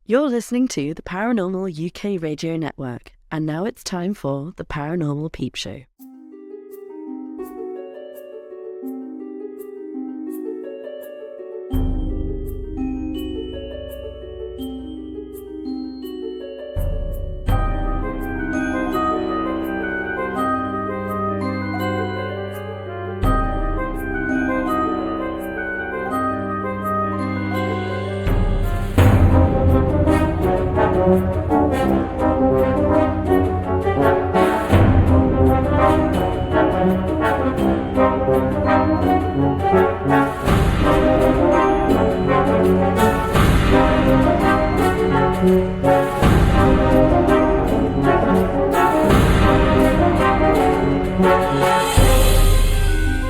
You're listening to the Paranormal UK Radio Network, and now it's time for the Paranormal Peep Show.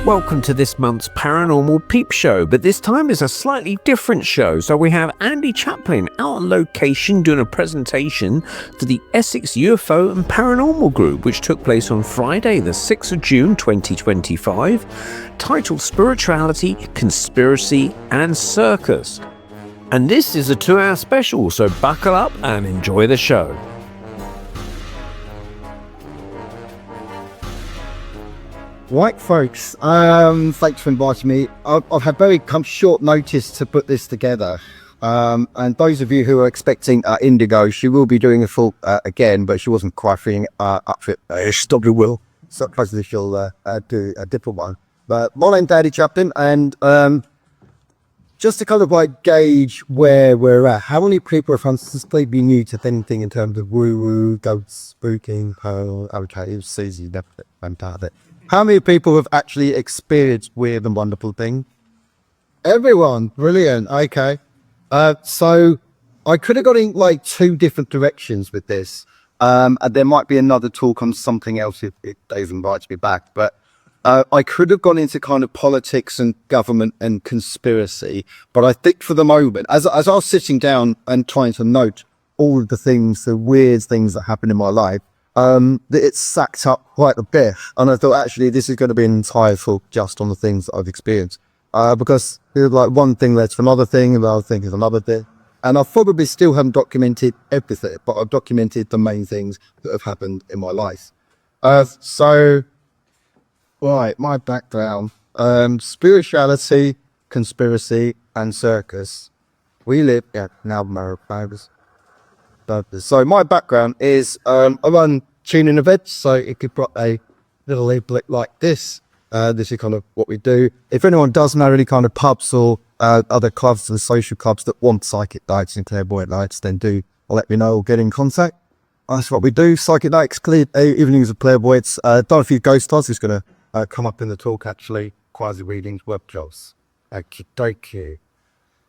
Welcome to this month's Paranormal Peep Show, but this time is a slightly different show. So we have Andy Chaplin out on location doing a presentation to the Essex UFO and Paranormal Group, which took place on Friday, the 6th of June 2025, titled Spirituality, Conspiracy and Circus. And this is a 2-hour special, so buckle up and enjoy the show. Right, folks, thanks for inviting me. I've had very short notice to put this together. And those of you who are expecting Indigo, she will be doing a full again, but she wasn't quite feeling up for it. She probably will. So hopefully she'll do a different one. But my name's Andy Chaplin, and just to kind of like gauge where we're at, how many people are completely new to anything in terms of woo-woo, ghosts, spooking, okay, it was Susie, fantastic. How many people have actually experienced weird and wonderful things? Everyone, brilliant. Okay, so I could have gone in like 2 different directions with this, and there might be another talk on something else if Dave invites me back. But I could have gone into kind of politics and government and conspiracy. But I think for the moment, as I was sitting down and trying to note all of the things, the weird things that happen in my life, that it's sacked up quite a bit, and I thought actually this is going to be an entire talk just on the things that I've experienced, because like one thing led to another thing, and another thing is another thing, and I probably still haven't documented everything, but I've documented the main things that have happened in my life. So, right, my background: spirituality, conspiracy, and circus. We live at now America's. So my background is I run tuning events, so it could put a little label like this. This is kind of what we do. If anyone does know any kind of pubs or other clubs and social clubs that want psychic nights and clairvoyant nights, then do let me know or get in contact. That's what we do. Psychic nights, clear evenings of clairvoyance. Done a few ghost stars. It's going to come up in the talk actually. Quasi readings, workshops. Thank you.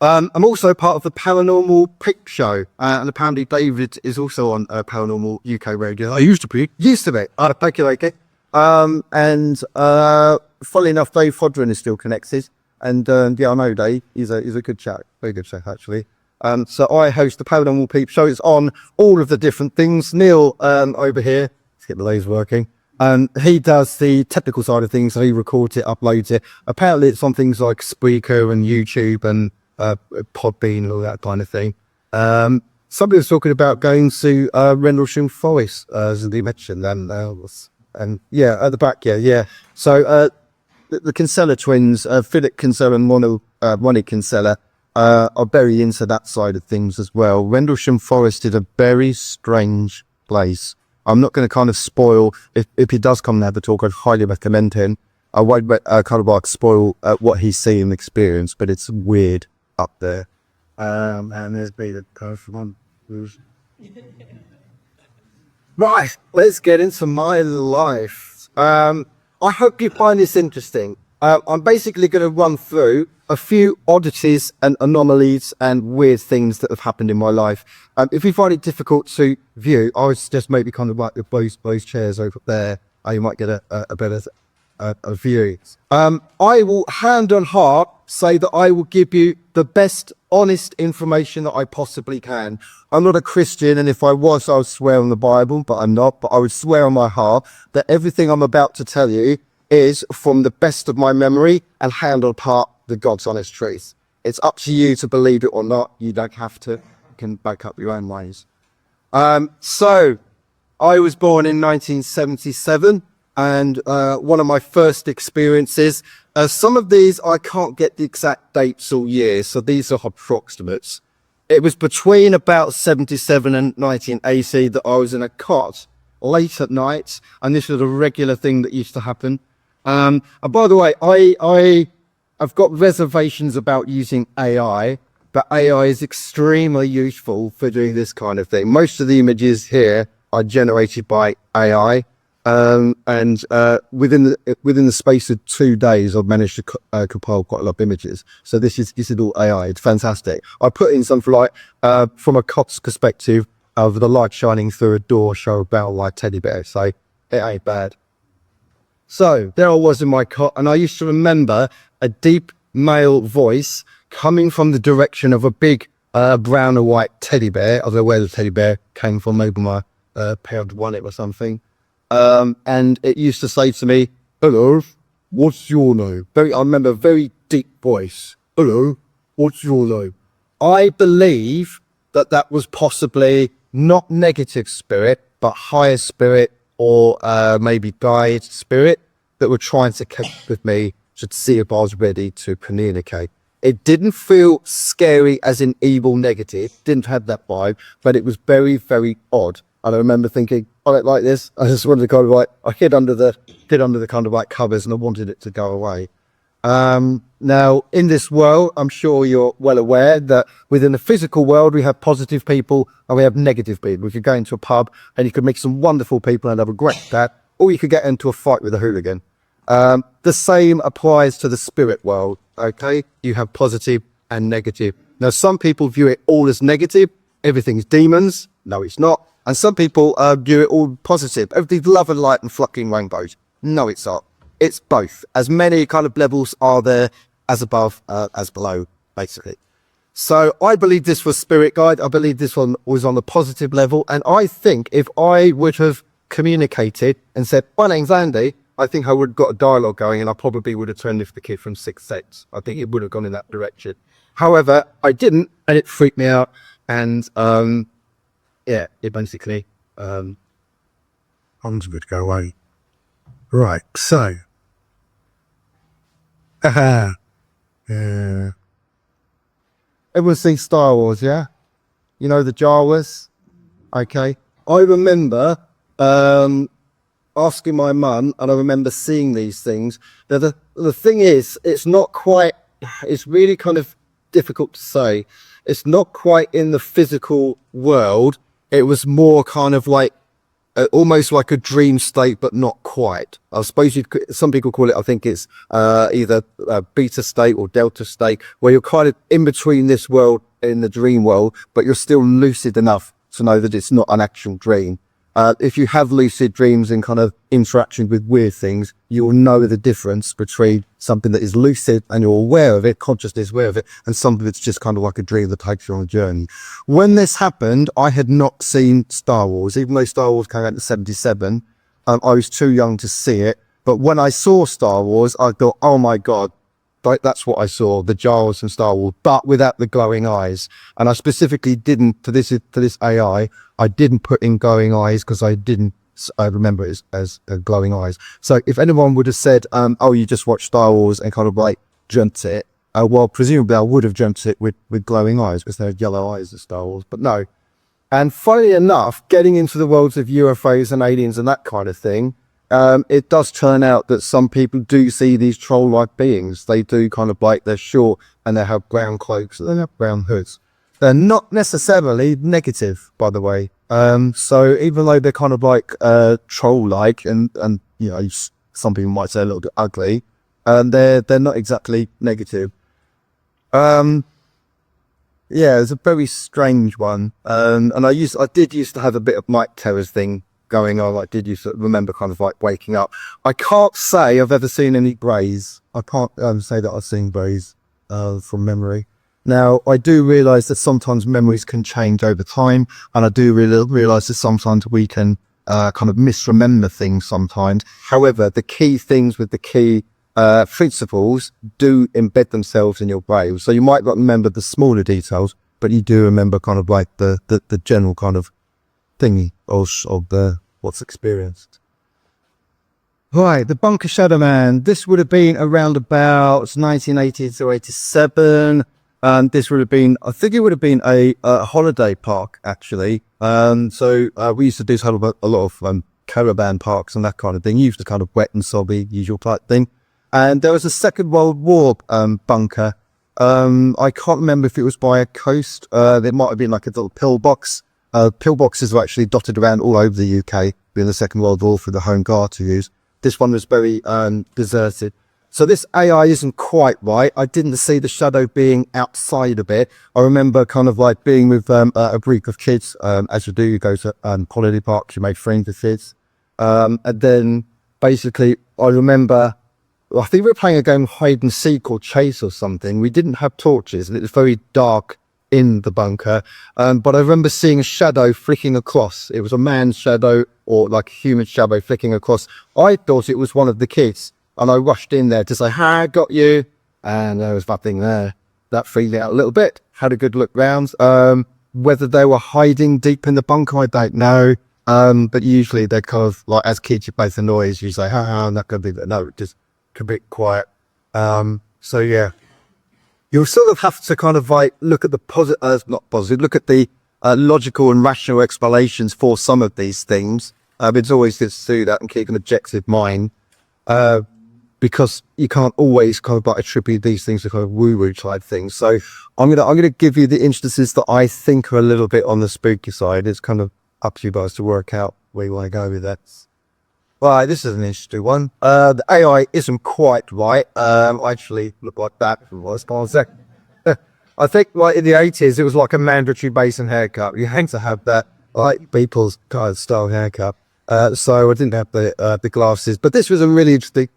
I'm also part of the Paranormal Peep Show, and apparently David is also on Paranormal UK Radio. I used to be. Thank you, okay. And funnily enough, Dave Fodron is still connected, and yeah, I know Dave. He's a good chap, very good chap actually. So I host the Paranormal Peep Show. It's on all of the different things. Neil over here, let's get the laser working. He does the technical side of things, so he records it, uploads it. Apparently, it's on things like Spreaker and YouTube and Podbean and all that kind of thing. Somebody was talking about going to Rendlesham Forest, as they mentioned, and yeah, at the back, yeah. So the Kinsella twins, Philip Kinsella and Ronnie Kinsella, are very into that side of things as well. Rendlesham Forest is a very strange place. I'm not going to kind of spoil, if he does come and have the talk, I'd highly recommend him. I won't kind of like spoil what he's seen and experienced, but it's weird up there. And there's been a person on. Right, let's get into my life. I hope you find this interesting. I'm basically going to run through a few oddities and anomalies and weird things that have happened in my life. If you find it difficult to view, I would suggest maybe kind of like those chairs over there. You might get a better view. I will hand on heart say that I will give you the best honest information that I possibly can. I'm not a Christian, and if I was, I would swear on the Bible, but I'm not. But I would swear on my heart that everything I'm about to tell you is from the best of my memory and hand on heart the God's honest truth. It's up to you to believe it or not. You don't have to. can back up your own ways. So I was born in 1977, and one of my first experiences, some of these I can't get the exact dates or years, so these are approximates. It was between about 77 and 1980 that I was in a cot late at night, and this was a regular thing that used to happen. And by the way, I've got reservations about using AI, but AI is extremely useful for doing this kind of thing. Most of the images here are generated by AI, and within the space of 2 days, I've managed to compile quite a lot of images. So this is all AI. It's fantastic. I put in something like, from a cop's perspective, of the light shining through a door, show a bell like teddy bear. So it ain't bad. So there I was in my cot, and I used to remember a deep male voice coming from the direction of a big brown and white teddy bear. I don't know where the teddy bear came from, maybe my parents won it or something. And it used to say to me, "Hello, what's your name?" I remember a very deep voice. "Hello, what's your name?" I believe that was possibly not negative spirit, but higher spirit, or maybe guide spirit that were trying to connect with me to see if I was ready to communicate. It didn't feel scary as in evil negative, didn't have that vibe, but it was very, very odd. And I remember thinking, I don't like this. I just wanted to kind of like, I hid under the kind of like covers, and I wanted it to go away. Now in this world, I'm sure you're well aware that within the physical world, we have positive people and we have negative people. We could go into a pub and you could meet some wonderful people and have a great chat, or you could get into a fight with a hooligan. The same applies to the spirit world. Okay. You have positive and negative. Now, some people view it all as negative. Everything's demons. No, it's not. And some people view it all positive. Everything's love and light and fucking rainbows. No, it's not. It's both. As many kind of levels are there as above as below, basically. So I believe this was spirit guide. I believe this one was on the positive level. And I think if I would have communicated and said, "My name's Andy," I think I would have got a dialogue going, and I probably would have turned into the kid from Sixth Sense. I think it would have gone in that direction. However, I didn't, and it freaked me out. And yeah, it basically I'm just going to go away. Right, so yeah. Everyone's seen Star Wars, yeah? You know the Jawas? Okay. I remember asking my mum, and I remember seeing these things. Now, the thing is, it's not quite, it's really kind of difficult to say. It's not quite in the physical world. It was more kind of like, almost like a dream state, but not quite. I suppose some people call it, I think it's either a beta state or delta state, where you're kind of in between this world and the dream world, but you're still lucid enough to know that it's not an actual dream. If you have lucid dreams and kind of interaction with weird things, you will know the difference between something that is lucid and you're aware of it, consciousness aware of it, and something that's just kind of like a dream that takes you on a journey. When this happened, I had not seen Star Wars, even though Star Wars came out in 77. I was too young to see it. But when I saw Star Wars, I thought, oh my God, that's what I saw, the Jawas from Star Wars, but without the glowing eyes. And I specifically didn't, to this AI, I didn't put in glowing eyes because I remember it as glowing eyes. So if anyone would have said, oh, you just watched Star Wars and kind of like dreamt it, well, presumably I would have dreamt it with glowing eyes because they had yellow eyes at Star Wars, but no. And funnily enough, getting into the worlds of UFOs and aliens and that kind of thing, it does turn out that some people do see these troll-like beings. They do kind of like, they're short and they have brown cloaks and they have brown hoods. They're not necessarily negative, by the way. So even though they're kind of like troll-like and you know, some people might say a little bit ugly, they're not exactly negative. Yeah, it's a very strange one. And I did used to have a bit of night terrors thing going on. I did used to remember kind of like waking up. I can't say I've ever seen any greys. I can't say that I've seen greys from memory. Now, I do realise that sometimes memories can change over time, and I do realise that sometimes we can kind of misremember things sometimes. However, the key things with the key principles do embed themselves in your brain. So you might not remember the smaller details, but you do remember kind of like the general kind of thingy of the what's experienced. Right, the Bunker Shadow Man. This would have been around about 1980 to 87. This would have been, I think it would have been a holiday park, actually. So we used to do a lot of caravan parks and that kind of thing. Used to kind of wet and soggy, usual type thing. And there was a Second World War bunker. I can't remember if it was by a coast. There might have been like a little pillbox. Pillboxes were actually dotted around all over the UK during the Second World War for the Home Guard to use. This one was very deserted. So this AI isn't quite right. I didn't see the shadow being outside a bit. I remember kind of like being with a group of kids. As you do, you go to holiday parks, you make friends with kids. And then basically I remember, I think we were playing a game of hide and seek or chase or something. We didn't have torches and it was very dark in the bunker. But I remember seeing a shadow flicking across. It was a man's shadow or like a human shadow flicking across. I thought it was one of the kids and I rushed in there to say, "Hi, I got you." And there was nothing there. That freaked me out a little bit. Had a good look round. Whether they were hiding deep in the bunker, I don't know. But usually they're kind of like, as kids, you make the noise. You say, "I'm not going to be there." No, just a bit quiet. So yeah. You'll sort of have to kind of like look at the look at the logical and rational explanations for some of these things. It's always good to do that and keep an objective mind, because you can't always kind of like attribute these things to kind of woo-woo type things. So I'm gonna give you the instances that I think are a little bit on the spooky side. It's kind of up to you guys to work out where you want to go with that. Right, this is an interesting one. The AI isn't quite right. Actually looked like that for a second. I think like in the 80s, it was like a mandatory basin haircut. You had to have that like people's kind of style haircut. So I didn't have the glasses, but this was a really interesting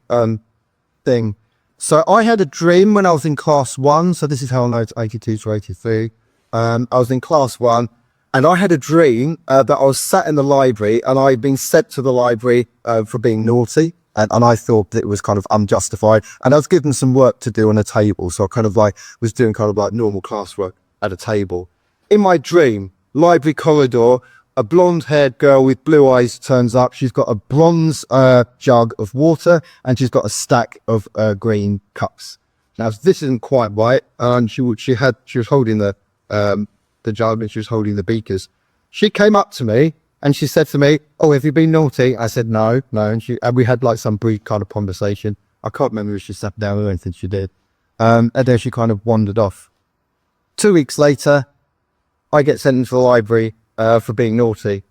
thing. So I had a dream when I was in class 1. So this is how I know it's 82 to 83. I was in class 1. And I had a dream that I was sat in the library and I'd been sent to the library for being naughty. And I thought that it was kind of unjustified. And I was given some work to do on a table. So I kind of like was doing kind of like normal classwork at a table. In my dream, library corridor, a blonde-haired girl with blue eyes turns up. She's got a bronze jug of water and she's got a stack of green cups. Now, this isn't quite right. And she was holding the jug and she was holding the beakers. She came up to me and she said to me, "Oh, have you been naughty?" I said, no. And we had like some brief kind of conversation. I can't remember if she sat down or anything she did. And then she kind of wandered off. 2 weeks later, I get sent into the library for being naughty,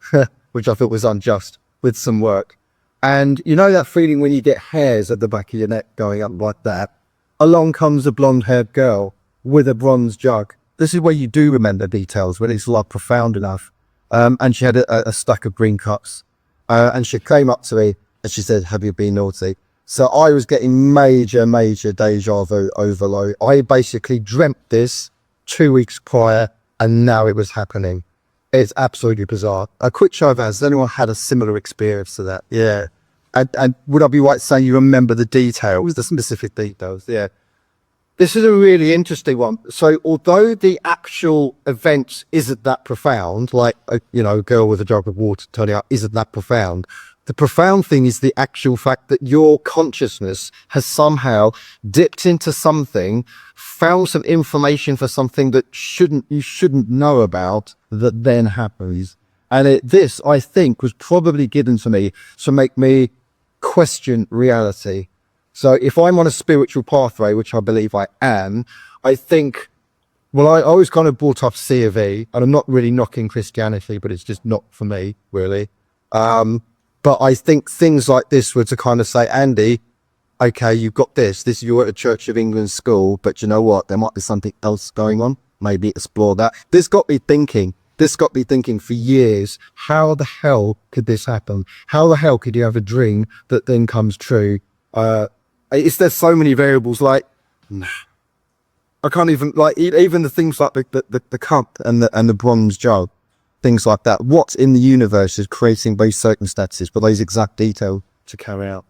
which I thought was unjust, with some work. And you know that feeling when you get hairs at the back of your neck going up like that? Along comes a blonde-haired girl with a bronze jug. This is where you do remember details, when it's like profound enough. And she had a stack of green cups. And she came up to me and she said, "Have you been naughty?" So I was getting major deja vu overload. I basically dreamt this 2 weeks prior and now it was happening. It's absolutely bizarre. A quick show of hands, has anyone had a similar experience to that? Yeah. And would I be right saying you remember the details, the specific details? Yeah. This is a really interesting one. So although the actual event isn't that profound, like, a girl with a jug of water turning up isn't that profound, the profound thing is the actual fact that your consciousness has somehow dipped into something, found some information for something that you shouldn't know about, that then happens. And this, I think, was probably given to me to make me question reality. So if I'm on a spiritual pathway, which I believe I am, I think, well, I always kind of brought up C of E, and I'm not really knocking Christianity, but it's just not for me, really. But I think things like this were to kind of say, "Andy, okay, you've got this. You're at a Church of England school, but you know what? There might be something else going on. Maybe explore that." This got me thinking for years. How the hell could this happen? How the hell could you have a dream that then comes true? There's so many variables. Like, I can't even, like, even the things like the cup and the bronze jug. Things like that. What in the universe is creating those circumstances for those exact details to carry out?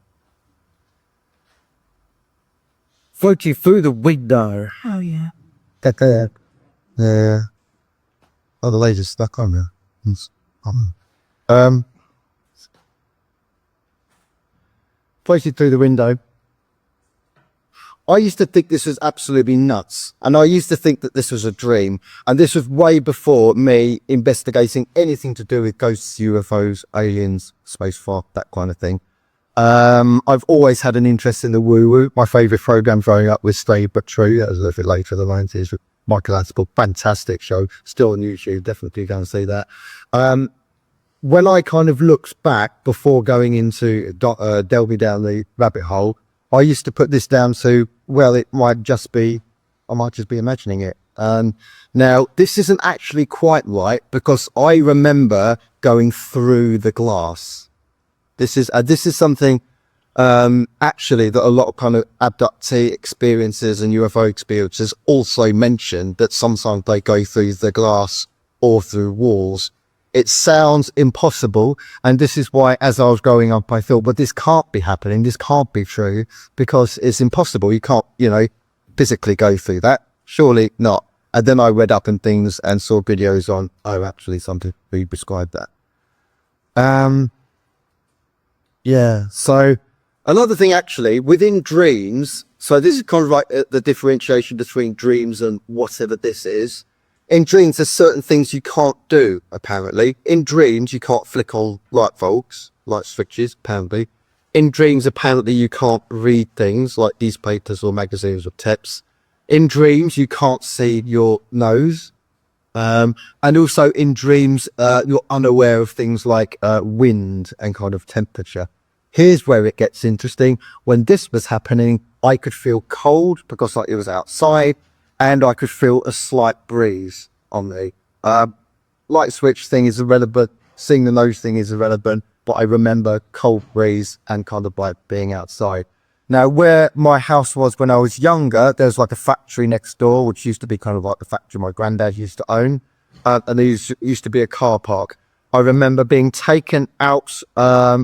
Float you through the window. Oh, yeah. Yeah. Oh, the laser's stuck on there. Pointed through the window. I used to think this was absolutely nuts. And I used to think that this was a dream. And this was way before me investigating anything to do with ghosts, UFOs, aliens, spacecraft, that kind of thing. I've always had an interest in the woo-woo. My favourite programme growing up was Strange But True. That was a little bit later in the 90s with Michael Anstable. Fantastic show. Still on YouTube. Definitely go and see that. When I kind of looked back before going into delving down the rabbit hole, I used to put this down to, well, I might just be imagining it. Now, this isn't actually quite right because I remember going through the glass. This is something actually that a lot of kind of abductee experiences and UFO experiences also mention, that sometimes they go through the glass or through walls. It sounds impossible, and this is why, as I was growing up, I thought, but this can't be happening, this can't be true, because it's impossible. You can't, physically go through that. Surely not. And then I read up and things and saw videos on, actually something who prescribed that. Yeah, so another thing actually, within dreams, so this is kind of like the differentiation between dreams and whatever this is. In dreams, there's certain things you can't do, apparently. In dreams, you can't flick on light switches, apparently. In dreams, apparently, you can't read things like newspapers or magazines or texts. In dreams, you can't see your nose. And also in dreams, you're unaware of things like wind and kind of temperature. Here's where it gets interesting. When this was happening, I could feel cold because it was outside, and I could feel a slight breeze on me. Light switch thing is irrelevant. Seeing the nose thing is irrelevant. But I remember cold breeze and kind of like being outside. Now, where my house was when I was younger, there's like a factory next door, which used to be kind of like the factory my granddad used to own. And there used to be a car park. I remember being taken out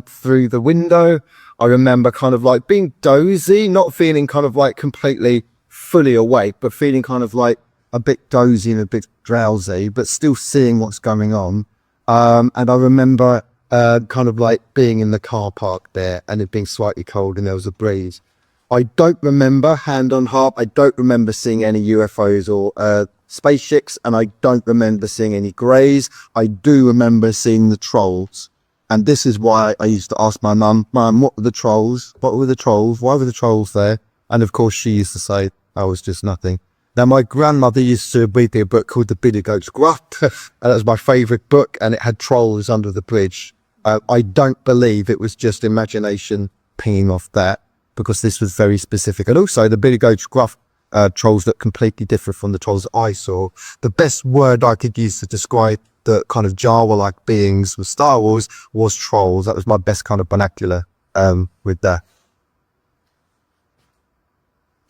through the window. I remember kind of like being dozy, not feeling kind of like completely fully awake, but feeling kind of like a bit dozy and a bit drowsy, but still seeing what's going on. And I remember kind of like being in the car park there and it being slightly cold and there was a breeze. I don't remember, hand on heart, I don't remember seeing any UFOs or spaceships, and I don't remember seeing any greys. I do remember seeing the trolls. And this is why I used to ask my mum, what were the trolls? What were the trolls? Why were the trolls there? And of course she used to say, I was just nothing. Now, my grandmother used to read me a book called The Billy Goat's Gruff, and that was my favourite book, and it had trolls under the bridge. I don't believe it was just imagination pinging off that, because this was very specific. And also, the Billy Goat's Gruff trolls look completely different from the trolls that I saw. The best word I could use to describe the kind of Jawa-like beings with Star Wars was trolls. That was my best kind of vernacular with that.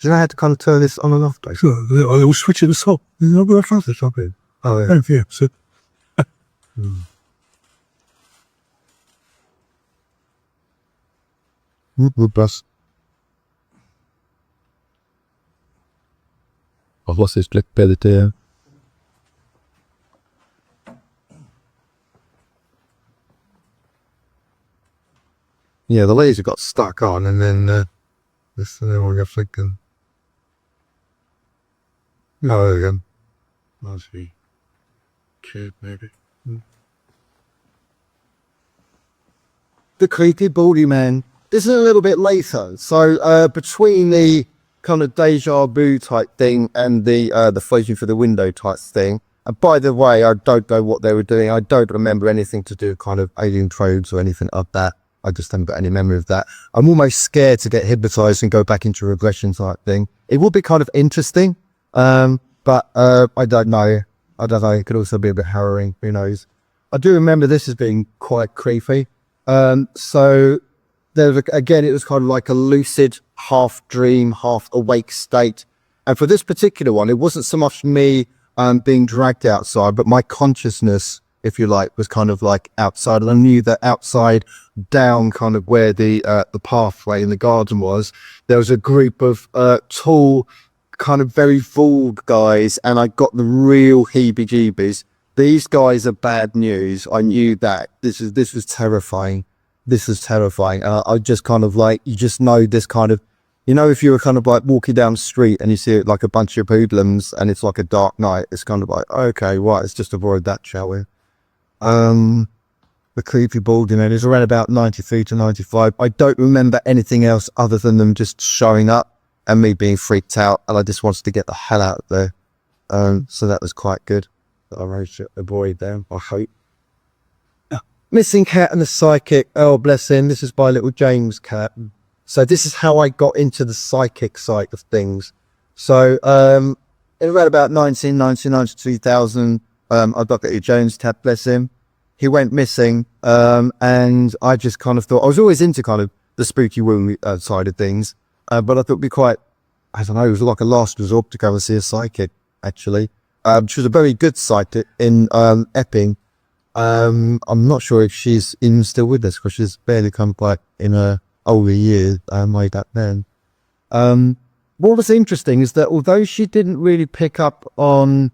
Do you know how to kind of turn this on and off? Sure, I will switch it off. Oh, yeah. Yeah, so. Bus. Was ist Blackberry? Yeah, the laser got stuck on, and then this one got flicking. Oh, there we go. Must be kid, maybe. The creepy baldy man. This is a little bit later, so between the kind of deja vu type thing and the floating through the window type thing. And by the way, I don't know what they were doing. I don't remember anything to do with kind of alien probes or anything of that. I just haven't got any memory of that. I'm almost scared to get hypnotized and go back into regression type thing. It would be kind of interesting, but I don't know. It could also be a bit harrowing. Who knows? I do remember this as being quite creepy. So there was, again, it was kind of like a lucid, half dream, half awake state. And for this particular one, it wasn't so much me being dragged outside, but my consciousness, if you like, was kind of like outside. And I knew that outside, down kind of where the pathway in the garden was, there was a group of tall, kind of very bald guys, and I got the real heebie-jeebies. these guys are bad news. I knew that. This was terrifying. This is terrifying. And I just kind of like, you just know this kind of, you know, if you were kind of like walking down the street and you see like a bunch of hoodlums and it's like a dark night, it's kind of like, okay, right, let's just avoid that, shall we? The creepy balding head is around about 93 to 95. I don't remember anything else other than them just showing up and me being freaked out, and I just wanted to get the hell out of there. So that was quite good. I managed to avoid them, I hope. Missing cat and the psychic. Oh, bless him. This is by little James cat. So this is how I got into the psychic side of things. So in around about 1999 to 2000, I got little James cat, bless him. He went missing, and I just kind of thought, I was always into kind of the spooky room side of things, but I thought it'd be quite, I don't know, it was like a last resort to go and see a psychic, actually. She was a very good psychic in Epping. I'm not sure if she's even still with us, because she's barely come back in a older year, way back then. What was interesting is that although she didn't really pick up on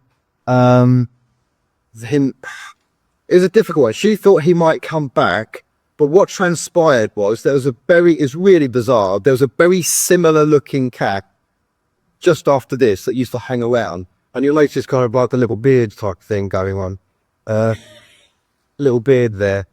him, it was a difficult one. She thought he might come back, but what transpired was it's really bizarre. There was a very similar looking cat just after this that used to hang around, and you'll notice kind of like a little beard type thing going on. Little beard there.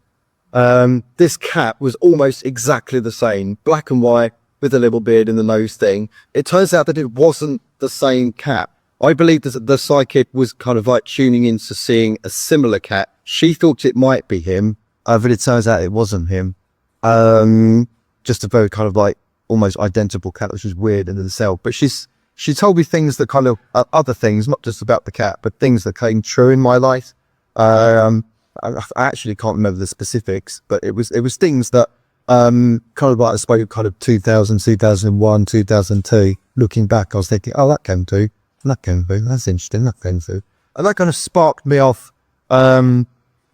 This cat was almost exactly the same, black and white with a little beard and the nose thing. It turns out that it wasn't the same cat. I believe that the psychic was kind of like tuning in to seeing a similar cat. She thought it might be him, but it turns out it wasn't him. Just a very kind of like almost identical cat, which is weird in itself. But she told me things that kind of other things, not just about the cat, but things that came true in my life. I actually can't remember the specifics, but it was things that kind of like I spoke kind of 2000, 2001, 2002. Looking back, I was thinking, oh, that came true. That came through. That's interesting. That came through. And that kind of sparked me off, kind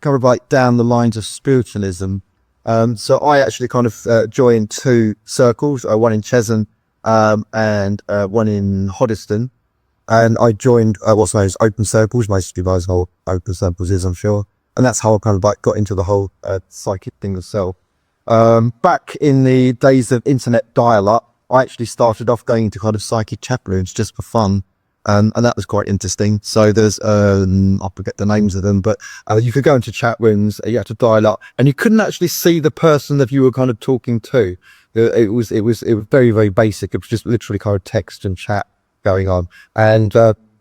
of like down the lines of spiritualism. So I actually kind of joined two circles, one in Chesham and one in Hoddesdon. And I joined what's known as open circles. Most of you guys know what open circles is, I'm sure. And that's how I kind of like got into the whole psychic thing itself. Back in the days of internet dial-up, I actually started off going to kind of psychic chat rooms just for fun. And that was quite interesting. So there's, I forget the names of them, but you could go into chat rooms, you had to dial up, and you couldn't actually see the person that you were kind of talking to. It was very, very basic. It was just literally kind of text and chat going on. And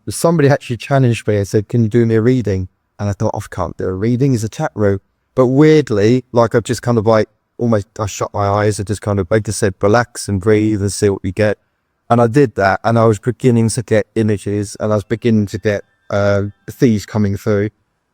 somebody actually challenged me and said, can you do me a reading? And I thought, I can't do a reading, it's a chat room. But weirdly, like I just kind of like, almost, I shut my eyes, I just said, relax and breathe and see what we get. And I did that, and I was beginning to get images, and I was beginning to get thieves coming through.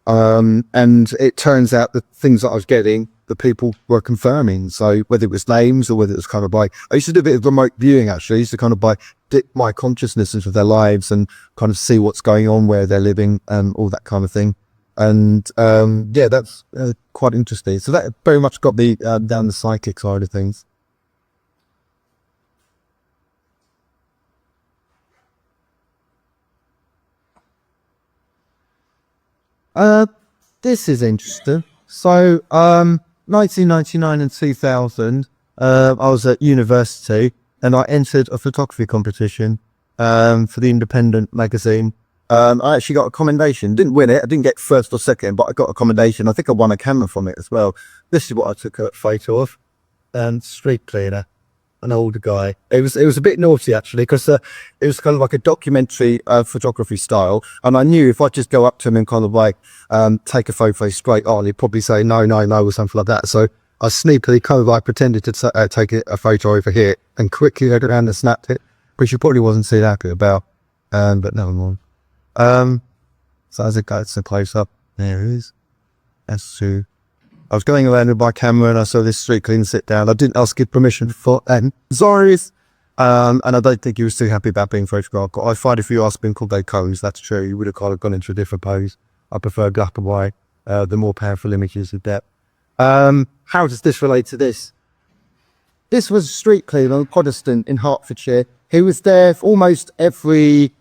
And it turns out the things that I was getting, the people were confirming. So whether it was names or whether it was kind of like, I used to do a bit of remote viewing actually. I used to kind of like dip my consciousness into their lives and kind of see what's going on, where they're living, and all that kind of thing. And yeah, that's quite interesting. So that very much got me down the psychic side of things. This is interesting. So, 1999 and 2000, I was at university and I entered a photography competition, for the Independent magazine. I actually got a commendation. Didn't win it. I didn't get first or second, but I got a commendation. I think I won a camera from it as well. This is what I took a photo of. Street cleaner. An older guy. It was a bit naughty actually, because it was kind of like a documentary photography style, and I knew if I just go up to him and kind of like take a photo straight on, he'd probably say no or something like that. So I sneakily kind of like pretended to take a photo over here and quickly went around and snapped it, which he probably wasn't too happy about, but never mind. So as it goes a close up, there it is. That's true. I was going around with my camera and I saw this street cleaner sit down. I didn't ask his permission for sorry. And I don't think he was too happy about being photographed. I find if you asked him called they cones, that's true. He would have kind of gone into a different pose. I prefer black and white, the more powerful images of depth. How does this relate to this? This was a street cleaner in Hoddesdon in Hertfordshire. He was there for almost every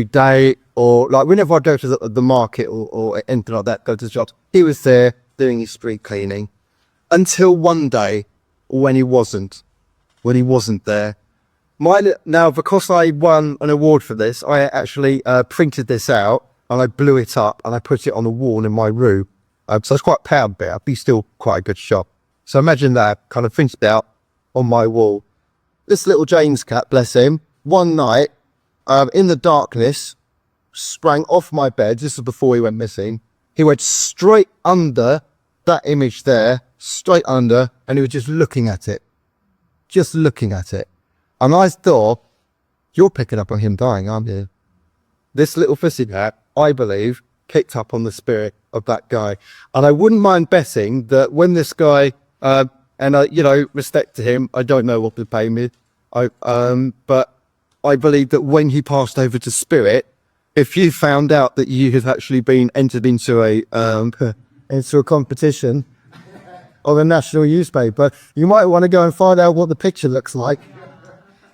day, or like whenever I go to the market or anything like that, go to the shops, he was there doing his street cleaning until one day when he wasn't there. Now, because I won an award for this, I actually printed this out and I blew it up and I put it on the wall in my room. So I was quite proud of it. I'd be still quite a good shot. So imagine that, kind of printed out on my wall. This little James cat, bless him, one night in the darkness, sprang off my bed. This was before he went missing. He went straight under that image there, straight under, and he was just looking at it. Just looking at it. And I thought, you're picking up on him dying, aren't you? This little fussy cat, I believe, picked up on the spirit of that guy. And I wouldn't mind betting that when this guy, and I, respect to him, I don't know what to pay me, but I believe that when he passed over to spirit, if you found out that you had actually been entered into a competition of a national newspaper, you might want to go and find out what the picture looks like.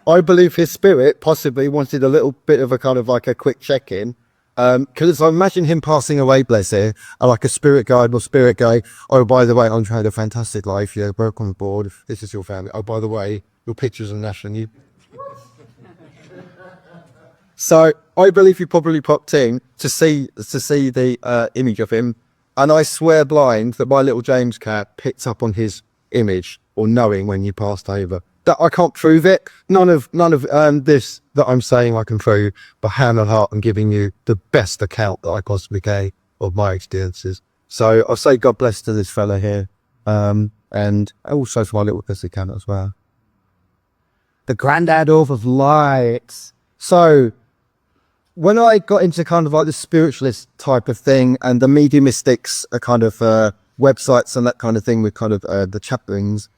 I believe his spirit possibly wanted a little bit of a kind of like a quick check-in. Because I imagine him passing away, bless him, and like a spirit guide or spirit guy. Oh, by the way, I'm trying a fantastic life. Yeah, broke on the board. If this is your family. Oh, by the way, your picture's on national news. So I believe he probably popped in to see the image of him, and I swear blind that my little James cat picked up on his image or knowing when you passed over. That I can't prove it. None of this that I'm saying I can prove, but hand on heart, I'm giving you the best account that I possibly can of my experiences. So I'll say God bless to this fella here, and also to my little pussy cat as well. The granddad of lights. So when I got into kind of like the spiritualist type of thing and the mediumistics kind of websites and that kind of thing with kind of the chaplains,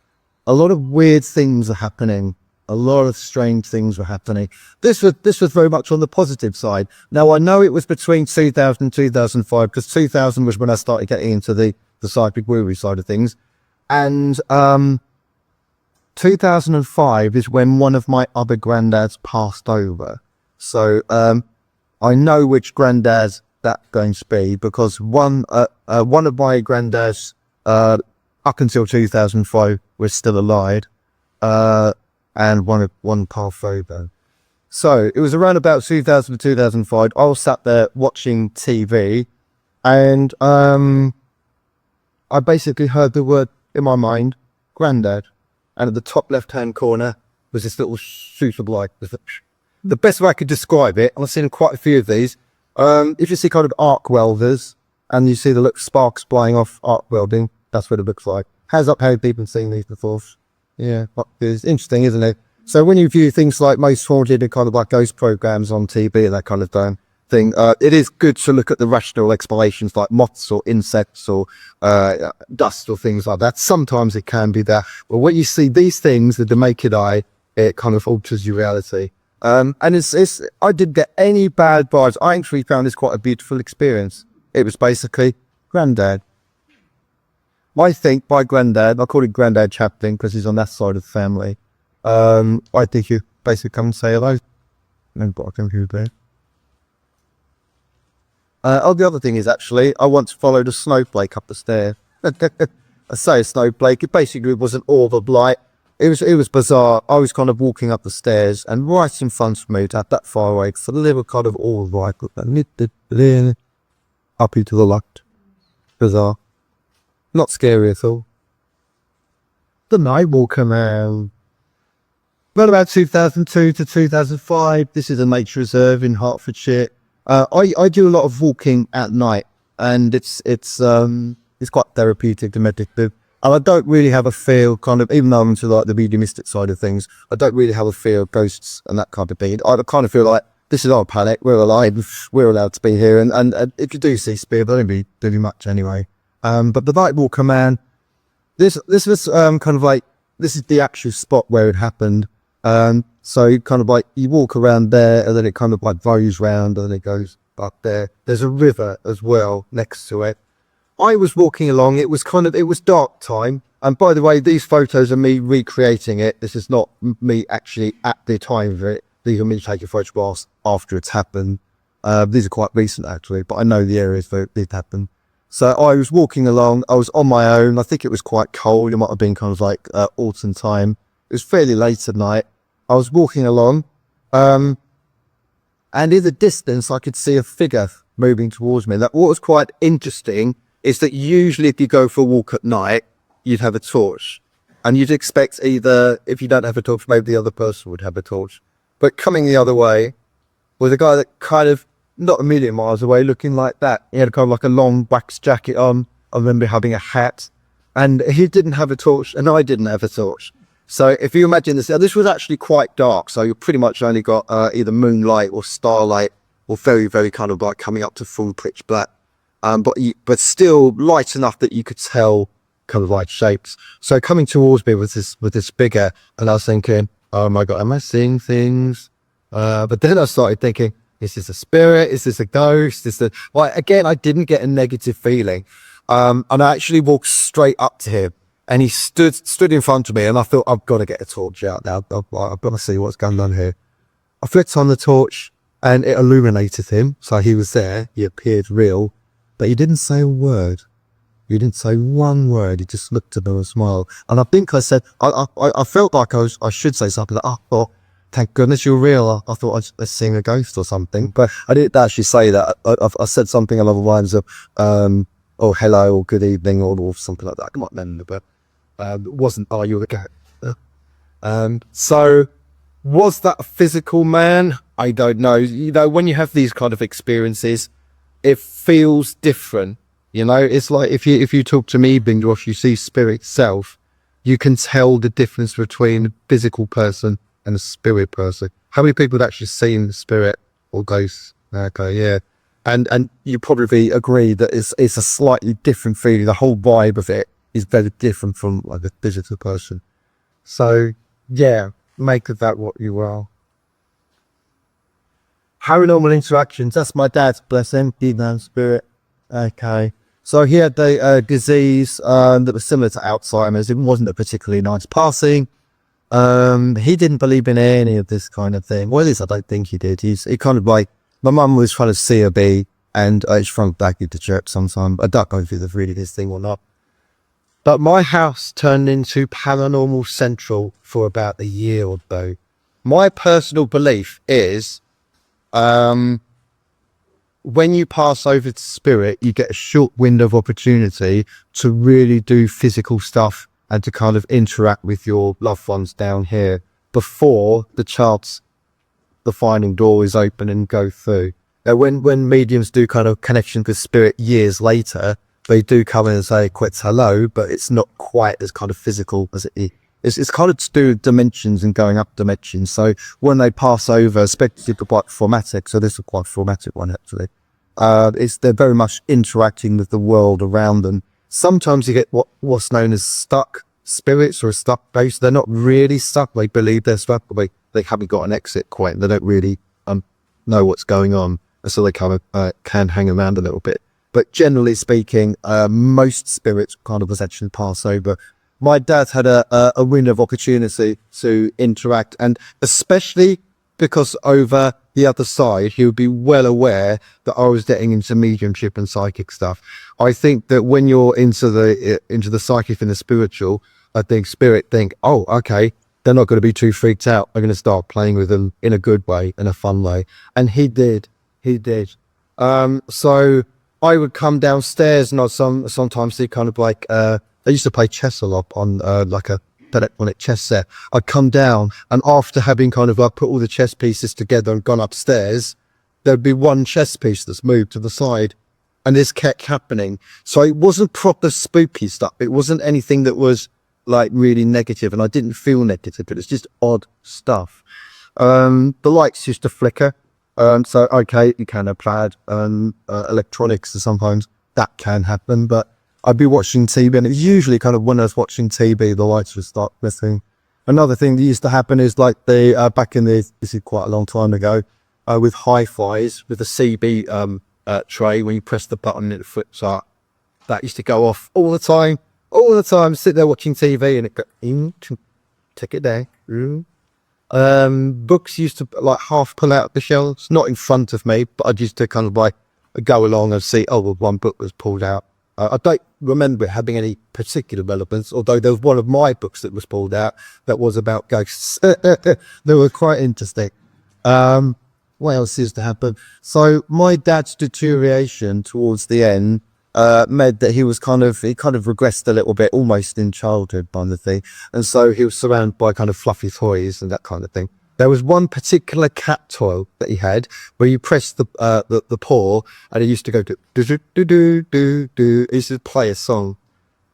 a lot of weird things are happening. A lot of strange things were happening. This was very much on the positive side. Now, I know it was between 2000 and 2005, because 2000 was when I started getting into the psychic woo side of things. And 2005 is when one of my other granddads passed over. So I know which granddads that's going to be, because one of my granddads up until 2005 was still alive, and one passed over. So it was around about 2000 to 2005. I was sat there watching TV, and I basically heard the word in my mind, granddad. And at the top left-hand corner was this little shoot of light. The best way I could describe it, and I've seen quite a few of these, if you see kind of arc welders, and you see the little sparks flying off arc welding, that's what it looks like. Hands up, how people seen these before? Yeah, it's interesting, isn't it? So when you view things like Most Haunted and kind of like ghost programs on TV and that kind of thing, it is good to look at the rational explanations like moths or insects or dust or things like that. Sometimes it can be that. But when you see these things with the naked eye, it kind of alters your reality. And I didn't get any bad vibes. I actually found this quite a beautiful experience. It was basically granddad. I think by granddad, I call it Granddad Chaplin because he's on that side of the family. I think you basically come and say hello. And I can hear there. The other thing is actually, I once followed a snowflake up the stair. I say a snowflake, it basically was an orb of light. It was bizarre. I was kind of walking up the stairs, and right in front of me, that far away, it's a little kind of orb of light, up into the light. Bizarre. Not scary at all. The Nightwalker Man. Around about 2002 to 2005, this is a nature reserve in Hertfordshire. I do a lot of walking at night, and it's quite therapeutic and meditative. And I don't really have a feel, kind of, even though I'm into like the mediumistic side of things, I don't really have a fear of ghosts and that kind of thing. I kind of feel like this is our planet, we're alive, we're allowed to be here, and if you do see spirit, they don't be doing much anyway. But the Nightwalker Man, this was kind of like, this is the actual spot where it happened. So you kind of like, you walk around there, and then it kind of like varies round, and then it goes up there. There's a river as well next to it. I was walking along, it was dark time. And by the way, these photos are me recreating it. This is not me actually at the time of it. These are me taking photographs after it's happened. These are quite recent actually, but I know the areas where it did happen. So I was walking along, I was on my own. I think it was quite cold. It might have been kind of like autumn time. It was fairly late at night. I was walking along, and in the distance I could see a figure moving towards me. What was quite interesting is that usually if you go for a walk at night, you'd have a torch. And you'd expect either, if you don't have a torch, maybe the other person would have a torch. But coming the other way was a guy that kind of, not a million miles away, looking like that. He had kind of like a long wax jacket on. I remember having a hat. And he didn't have a torch, and I didn't have a torch. So if you imagine this was actually quite dark. So you pretty much only got either moonlight or starlight, or very, very kind of like coming up to full pitch black. But still light enough that you could tell kind of like shapes. So coming towards me with this figure, and I was thinking, oh my God, am I seeing things? But then I started thinking, is this a spirit? Is this a ghost? Again, I didn't get a negative feeling. And I actually walked straight up to him, and he stood in front of me, and I thought, I've got to get a torch out now. I've got to see what's going on here. I flicked on the torch, and it illuminated him. So he was there. He appeared real, but he didn't say a word. He didn't say one word. He just looked at me and smiled. And I think I said, I felt like I should say something like, oh, thank goodness you're real. I thought I was seeing a ghost or something, but I didn't actually say that. I said something along the lines of, oh, hello, or good evening, or something like that. I can't remember, but it wasn't, oh, you're a ghost. So was that a physical man? I don't know. You know, when you have these kind of experiences, it feels different. You know, it's like if you talk to me, Bingdorf, you see spirit self, you can tell the difference between a physical person and a spirit person. How many people have actually seen the spirit or ghosts? Okay, yeah. And you probably agree that it's a slightly different feeling. The whole vibe of it is very different from like a physical person. So yeah, make of that what you will. Paranormal interactions. That's my dad, bless him. He knows spirit. Okay. So he had a disease that was similar to Alzheimer's. It wasn't a particularly nice passing. He didn't believe in any of this kind of thing. Well, at least I don't think he did. He kind of like, my mum was trying to see a bee, and she trying back into church sometime. I don't know if it's really his thing or not. But my house turned into Paranormal Central for about a year or so. My personal belief is, when you pass over to spirit, you get a short window of opportunity to really do physical stuff and to kind of interact with your loved ones down here before the final door is open and go through. Now, when mediums do kind of connection with spirit years later, they do come in and say quick hello, but it's not quite as kind of physical as it is. It's kind of to do with dimensions and going up dimensions. So when they pass over, especially quite traumatic, so this is quite a traumatic one actually, they're very much interacting with the world around them. Sometimes you get what's known as stuck spirits or a stuck ghost. They're not really stuck. They believe they're stuck, but they haven't got an exit quite. They don't really know what's going on. And so they kind of can hang around a little bit. But generally speaking, most spirits kind of essentially pass over. My dad had a window of opportunity to interact, and especially because over the other side, he would be well aware that I was getting into mediumship and psychic stuff. I think that when you're into the psychic and the spiritual, I think spirit think, oh, okay, they're not going to be too freaked out. I'm going to start playing with them in a good way, in a fun way. And he did. So I would come downstairs, and I'd sometimes see kind of like, I used to play chess a lot on like a electronic chess set. I'd come down, and after having kind of like put all the chess pieces together and gone upstairs, there'd be one chess piece that's moved to the side, and this kept happening. So it wasn't proper spooky stuff. It wasn't anything that was like really negative, and I didn't feel negative, but it's just odd stuff. The lights used to flicker. So okay, you can have plaid electronics, and sometimes that can happen, but I'd be watching TV, and it was usually kind of when I was watching TV, the lights would start missing. Another thing that used to happen is like back in this is quite a long time ago, with hi-fis, with the CB tray, when you press the button and it flips up, that used to go off all the time, sit there watching TV and it go, take it there. Books used to like half pull out of the shelves, not in front of me, but I used to kind of like go along and see, oh, well, one book was pulled out. I don't remember it having any particular relevance, although there was one of my books that was pulled out that was about ghosts. They were quite interesting. What else used to happen? So my dad's deterioration towards the end meant that he kind of regressed a little bit, almost in childhood kind of thing. And so he was surrounded by kind of fluffy toys and that kind of thing. There was one particular cat toy that he had where you press the paw and it used to go to do do do do do do. It used to play a song,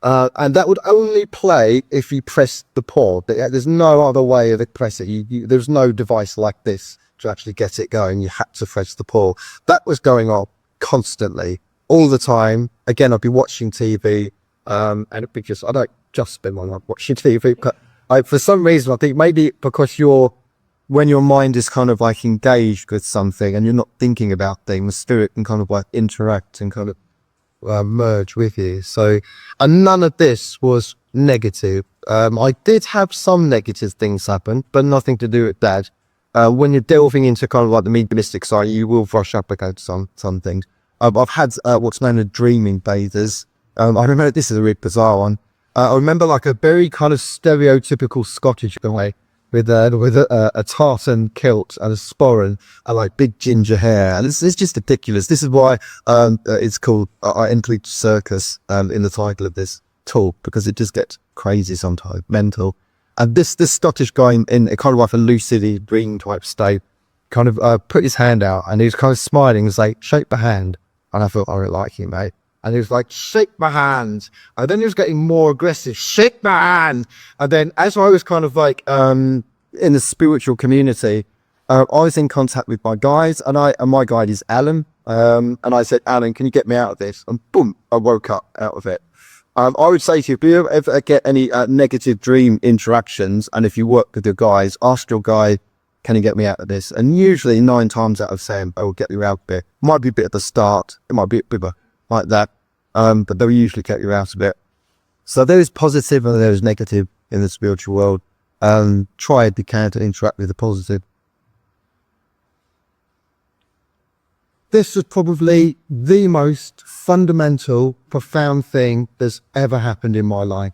and that would only play if you pressed the paw. There's no other way of pressing it. There's no device like this to actually get it going. You had to press the paw. That was going on constantly, all the time. Again, I'd be watching TV, and it'd be just, I don't just spend my life watching TV, but for some reason, I think maybe because when your mind is kind of like engaged with something and you're not thinking about things, spirit can kind of like interact and kind of merge with you. So, and none of this was negative. I did have some negative things happen, but nothing to do with that. When you're delving into kind of like the mediumistic side, you will brush up against some things. I've had what's known as dreaming bathers. I remember, this is a really bizarre one. I remember like a very kind of stereotypical Scottish guy with a tartan kilt and a sporran and like big ginger hair, and it's just ridiculous. This is why it's called I include Circus in the title of this talk, because it just gets crazy sometimes, mental. And this Scottish guy in a kind of like a lucid dream type state kind of put his hand out and he was kind of smiling. He was like, shake my hand. And I thought, I really like you, mate. And he was like, shake my hand. And then he was getting more aggressive, shake my hand. And then as I was kind of like in the spiritual community, I was in contact with my guides, and my guide is Alan. And I said, Alan, can you get me out of this? And boom, I woke up out of it. I would say to you, if you ever get any negative dream interactions, and if you work with your guides, ask your guide, can you get me out of this? And usually 9 times out of 10, I will get you out of it. Might be a bit at the start. It might be a bit like that. But they'll usually get you out of it. So there is positive and there is negative in the spiritual world. Try if you can to interact with the positive. This was probably the most fundamental, profound thing that's ever happened in my life.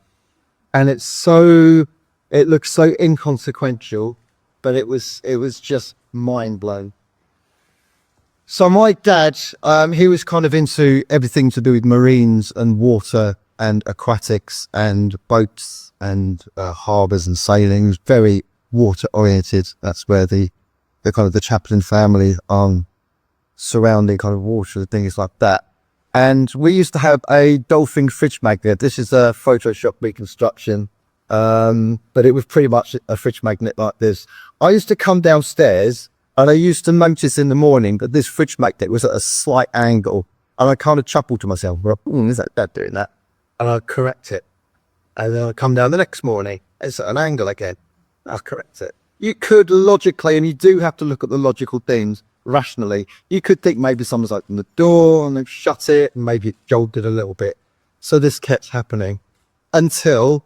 And it looks so inconsequential, but it was just mind blown. So my dad, he was kind of into everything to do with marines and water and aquatics and boats and harbours and sailing. Very water oriented. That's where the kind of the Chaplin family surrounding kind of water and things like that. And we used to have a dolphin fridge magnet. This is a Photoshop reconstruction, but it was pretty much a fridge magnet like this. I used to come downstairs and I used to notice in the morning that this fridge magnet was at a slight angle, and I kind of chuckled to myself, is that Dad doing that? And I'd correct it. And then I'd come down the next morning, it's at an angle again. I'll correct it. You could logically, and you do have to look at the logical things rationally, you could think maybe someone's opened the door and they've shut it and maybe it jolted a little bit. So this kept happening until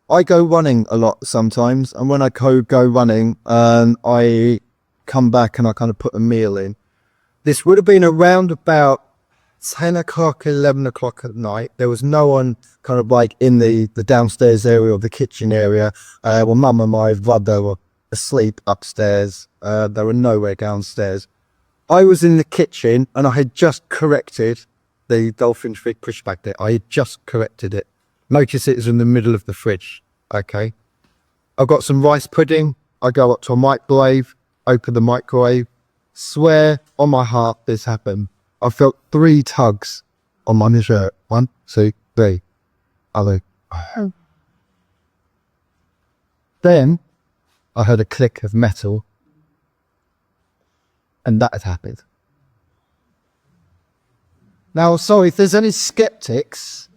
I go running a lot sometimes. And when I go running, I come back and I kind of put a meal in. This would have been around about 10 o'clock, 11 o'clock at night. There was no one kind of like in the downstairs area or the kitchen area. Well, Mum and my brother were asleep upstairs. They were nowhere downstairs. I was in the kitchen and I had just corrected the dolphin fridge magnet. I had just corrected it. Notice it is in the middle of the fridge. Okay. I've got some rice pudding. I go up to a microwave, open the microwave. Swear on my heart this happened. I felt 3 tugs on my shirt. 1, 2, 3. Then I heard a click of metal, and that had happened. Now, sorry, if there's any skeptics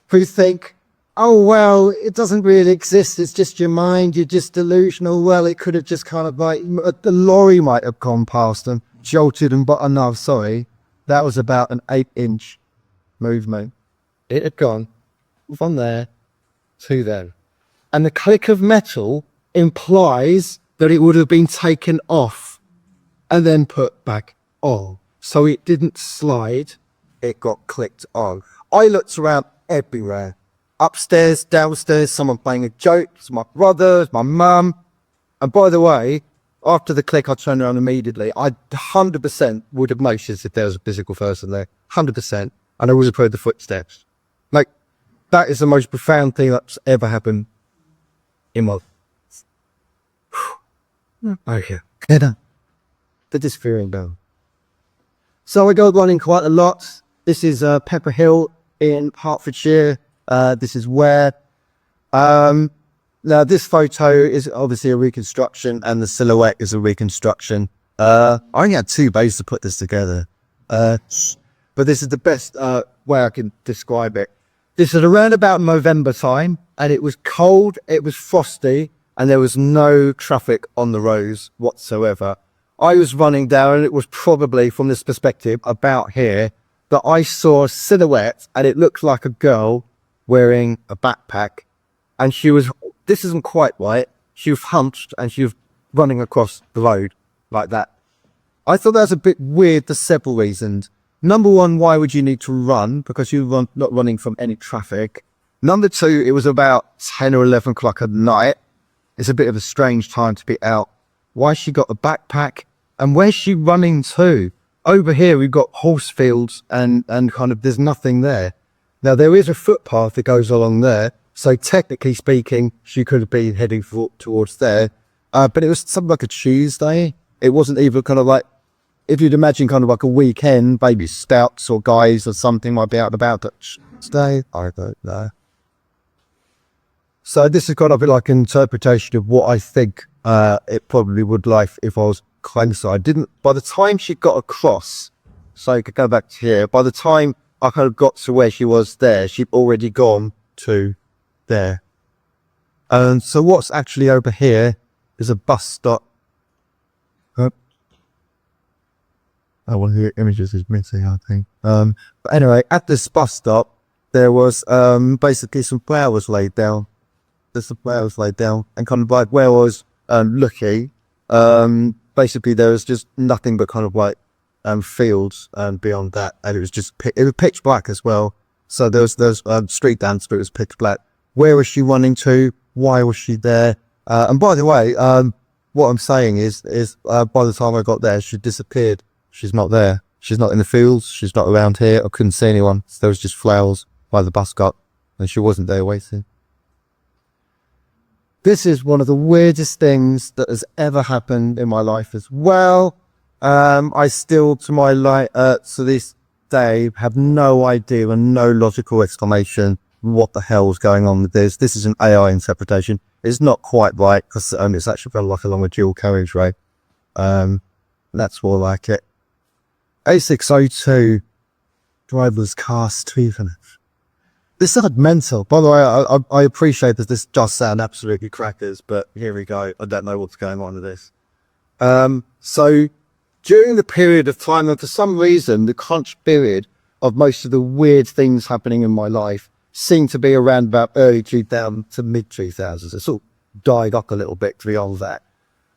who think, oh, well, it doesn't really exist, it's just your mind, you're just delusional, well, it could have just kind of like, the lorry might have gone past them, jolted them, but no, sorry, that was about an 8-inch movement. It had gone from there to there. And the click of metal implies that it would have been taken off and then put back on. So it didn't slide, it got clicked on. I looked around everywhere. Upstairs, downstairs, someone playing a joke, it's my brother, my mum. And by the way, after the click, I turned around immediately. I 100% would have noticed if there was a physical person there. 100%. And I would have heard the footsteps. Like, that is the most profound thing that's ever happened in my life. Okay. The disappearing bell. So I go running quite a lot. This is Pepper Hill in Hertfordshire. This is where... Now, this photo is obviously a reconstruction, and the silhouette is a reconstruction. I only had 2 days to put this together. But this is the best way I can describe it. This is around about November time, and it was cold, it was frosty, and there was no traffic on the roads whatsoever. I was running down, and it was probably, from this perspective, about here, that I saw a silhouette, and it looked like a girl wearing a backpack, and she was... This isn't quite right. She was hunched and she was running across the road like that. I thought that was a bit weird for several reasons. Number one, why would you need to run? Because you're not running from any traffic. Number two, it was about 10 or 11 o'clock at night. It's a bit of a strange time to be out. Why she got a backpack? And where's she running to? Over here, we've got horse fields and kind of there's nothing there. Now, there is a footpath that goes along there. So technically speaking, she could have been heading towards there. But it was something like a Tuesday. It wasn't even kind of like, if you'd imagine kind of like a weekend, maybe scouts or guys or something might be out and about that Tuesday. I don't know. So this is kind of like an interpretation of what I think it probably would like if I was closer. I didn't, by the time she got across, so I could go back to here, by the time I kind of got to where she was there, she'd already gone to there. And so what's actually over here is a bus stop. Oh, one of the images is missing, I think. But anyway, at this bus stop, there was basically some flowers laid down. There's some flowers laid down, and kind of like where I was looking, basically there was just nothing but kind of like fields and beyond that, and it was just it was pitch black as well. So there was street dance, but it was pitch black. Where was she running to? Why was she there? And by the way, what I'm saying is by the time I got there, she disappeared. She's not there. She's not in the fields. She's not around here. I couldn't see anyone. So there was just flowers by the bus stop, and she wasn't there waiting. This is one of the weirdest things that has ever happened in my life as well. I still, to this day, have no idea and no logical explanation what the hell was going on with this. This is an AI interpretation. It's not quite right because it's actually felt like along a dual carriageway. That's more like it. A602 driverless car Stephen. This sounded mental. By the way, I appreciate that this does sound absolutely crackers, but here we go. I don't know what's going on with this. So during the period of time, and for some reason, the crunch period of most of the weird things happening in my life seemed to be around about early 2000 to mid 2000s. It sort of died up a little bit beyond that.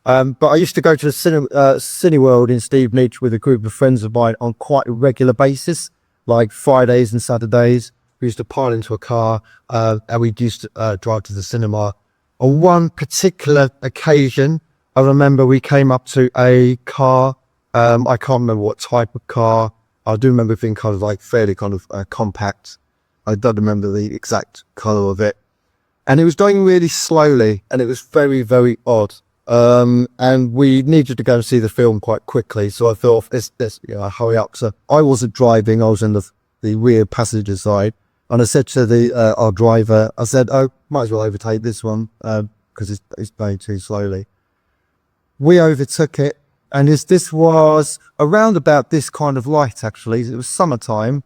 But I used to go to the Cineworld in Stevenage with a group of friends of mine on quite a regular basis, like Fridays and Saturdays. We used to pile into a car and we used to drive to the cinema. On one particular occasion, I remember we came up to a car. I can't remember what type of car. I do remember being kind of like fairly kind of compact. I don't remember the exact colour of it. And it was going really slowly and it was very, very odd. And we needed to go and see the film quite quickly. So I thought, let's hurry up. So I wasn't driving. I was in the rear passenger side. And I said to our driver, I said, oh, might as well overtake this one because it's going too slowly. We overtook it. And this was around about this kind of light, actually. It was summertime.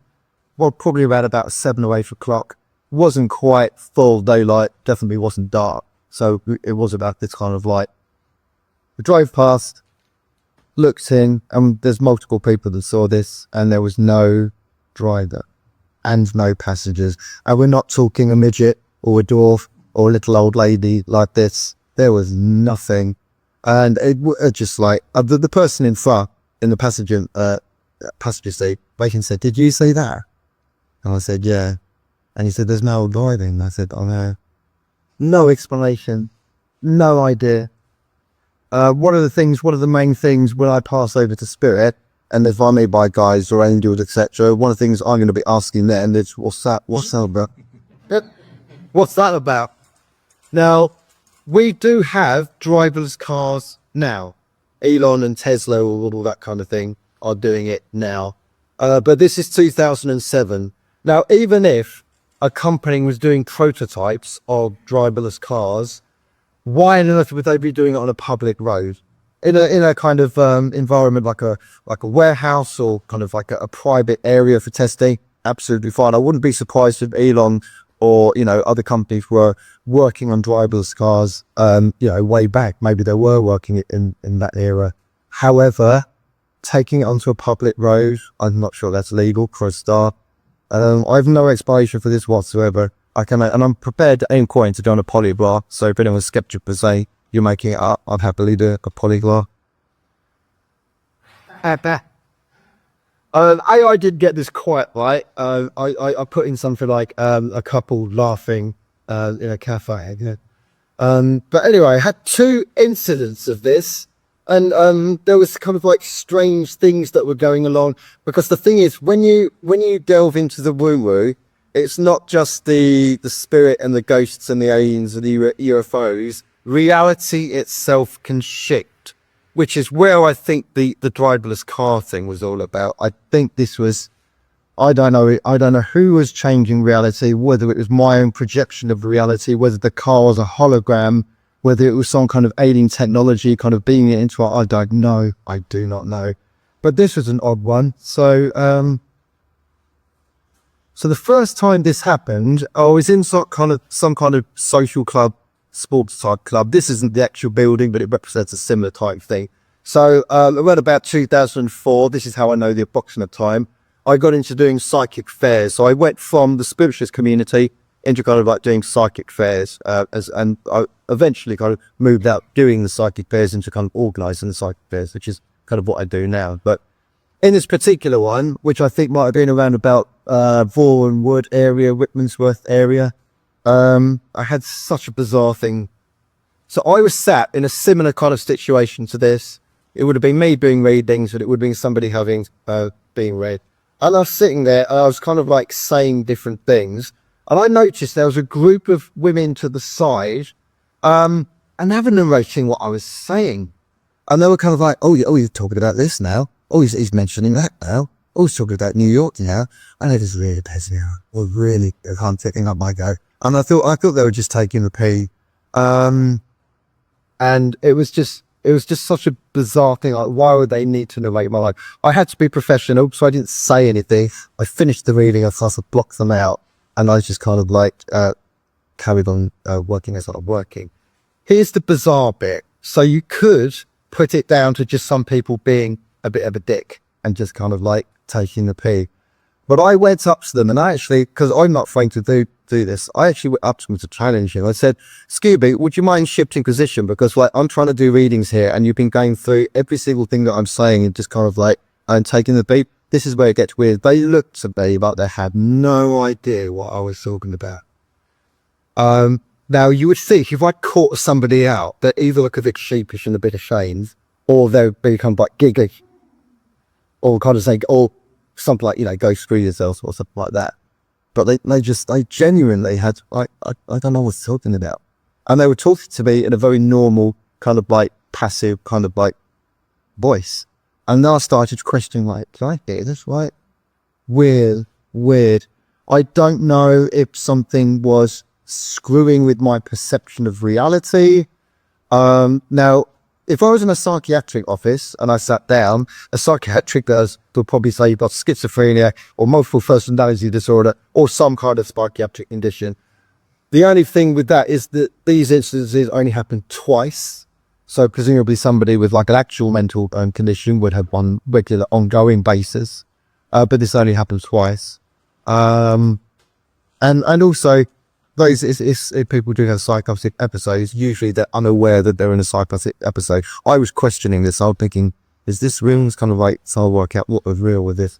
Well, probably around about 7 or 8 o'clock. Wasn't quite full daylight. Definitely wasn't dark. So it was about this kind of light. We drove past, looked in, and there's multiple people that saw this, and there was no driver and no passengers. And we're not talking a midget or a dwarf or a little old lady like this. There was nothing. And it just like, the person in front, in the passenger seat, Bacon said, "Did you see that?" And I said, "Yeah." And he said, "There's no driving." I said, "Oh no." No explanation. No idea. One of the main things when I pass over to Spirit, and if I'm made by guides or angels, etc., one of the things I'm going to be asking them is, what's that about? What's that about? Now, we do have driverless cars now. Elon and Tesla, all that kind of thing, are doing it now. But this is 2007. Now, even if a company was doing prototypes of driverless cars, why on earth would they be doing it on a public road? In a kind of environment like a warehouse or kind of like a private area for testing, absolutely fine. I wouldn't be surprised if Elon or, you know, other companies were working on driverless cars, you know, way back. Maybe they were working in that era. However, taking it onto a public road, I'm not sure that's legal for a start. I have no explanation for this whatsoever. And I'm prepared at any point to do on a polyglot. So if anyone's skeptical to say you're making it up, I'd happily do a polyglot. I did get this quite right. I put in something like a couple laughing in a cafe. Yeah. But anyway, I had 2 incidents of this, and there was kind of like strange things that were going along. Because the thing is, when you delve into the woo-woo, it's not just the spirit and the ghosts and the aliens and the UFOs. Reality itself can shift, which is where I think the driverless car thing was all about. I think this was, I don't know who was changing reality, whether it was my own projection of reality, whether the car was a hologram, whether it was some kind of alien technology kind of beaming it into it. I don't know. I do not know. But this was an odd one. So the first time this happened, I was in some kind of social club, sports type club. This isn't the actual building, but it represents a similar type thing. So around about 2004, this is how I know the approximate time, I got into doing psychic fairs. So I went from the spiritualist community into kind of like doing psychic fairs, and I eventually kind of moved out doing the psychic fairs into kind of organising the psychic fairs, which is kind of what I do now. But in this particular one, which I think might have been around about Vaughan Wood area, Whitmansworth area, I had such a bizarre thing. So I was sat in a similar kind of situation to this. It would have been me doing readings, and it would have been somebody having being read. And I was sitting there, and I was kind of like saying different things. And I noticed there was a group of women to the side, and they were narrating what I was saying. And they were kind of like, oh, you're talking about this now. Oh, he's mentioning that now. Oh, he's talking about New York now. And it is really busy now. Well, really, I can't take up my go. And I thought they were just taking the pee. And it was just such a bizarre thing. Like, why would they need to narrate my life? I had to be professional, so I didn't say anything. I finished the reading, I sort of blocked them out, and I just kind of like carried on working as I was working. Here's the bizarre bit. So you could put it down to just some people being a bit of a dick and just kind of like taking the pee. But I went up to them, and I actually, because I'm not afraid to do this, I actually went up to them to challenge him. I said, Scooby, would you mind shifting position? Because like, I'm trying to do readings here, and you've been going through every single thing that I'm saying and just kind of like, and taking the beat. This is where it gets weird. They looked at me, but they had no idea what I was talking about. Now you would think if I caught somebody out, they'd either look a bit sheepish and a bit ashamed, or they'd become like giggly, or kind of say, or something like, you know, go screw yourself or something like that. But they genuinely had, I don't know what I was talking about. And they were talking to me in a very normal, kind of like passive, kind of like voice. And then I started questioning, like, can I hear this right? Weird. I don't know if something was screwing with my perception of reality. Now, if I was in a psychiatric office and I sat down, a psychiatric nurse would probably say you've got schizophrenia or multiple personality disorder or some kind of psychiatric condition. The only thing with that is that these instances only happen twice. So presumably somebody with like an actual mental condition would have one regular ongoing basis. But this only happens twice. And also those if people do have psychotic episodes, usually they're unaware that they're in a psychotic episode. I was questioning this. I was thinking, is this real? It's kind of like, so I'll work out what was real with this.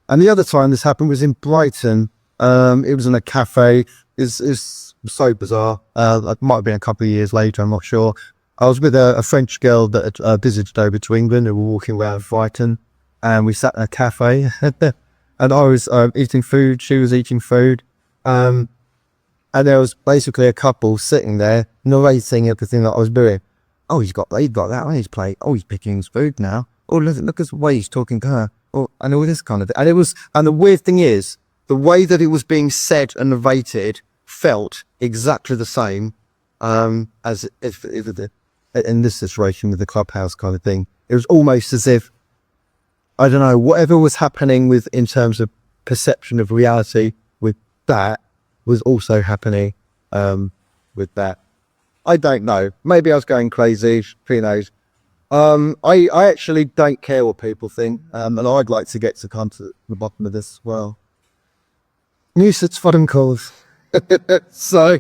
And the other time this happened was in Brighton. It was in a cafe. It's so bizarre. It might have been a couple of years later, I'm not sure. I was with a French girl that had visited over to England, and we were walking around Brighton, and we sat in a cafe, and I was eating food, she was eating food, and there was basically a couple sitting there narrating everything that I was doing. Oh, he's got that on his plate. Oh, he's picking his food now. Oh, look at the way he's talking to her. Oh, and all this kind of thing. And the weird thing is, the way that it was being said and narrated felt exactly the same as if in this situation with the clubhouse kind of thing. It was almost as if, I don't know, whatever was happening with in terms of perception of reality with that was also happening with that. I don't know. Maybe I was going crazy. Who knows? I actually don't care what people think, and I'd like to get to the bottom of this as well. Nuisance phone calls. So,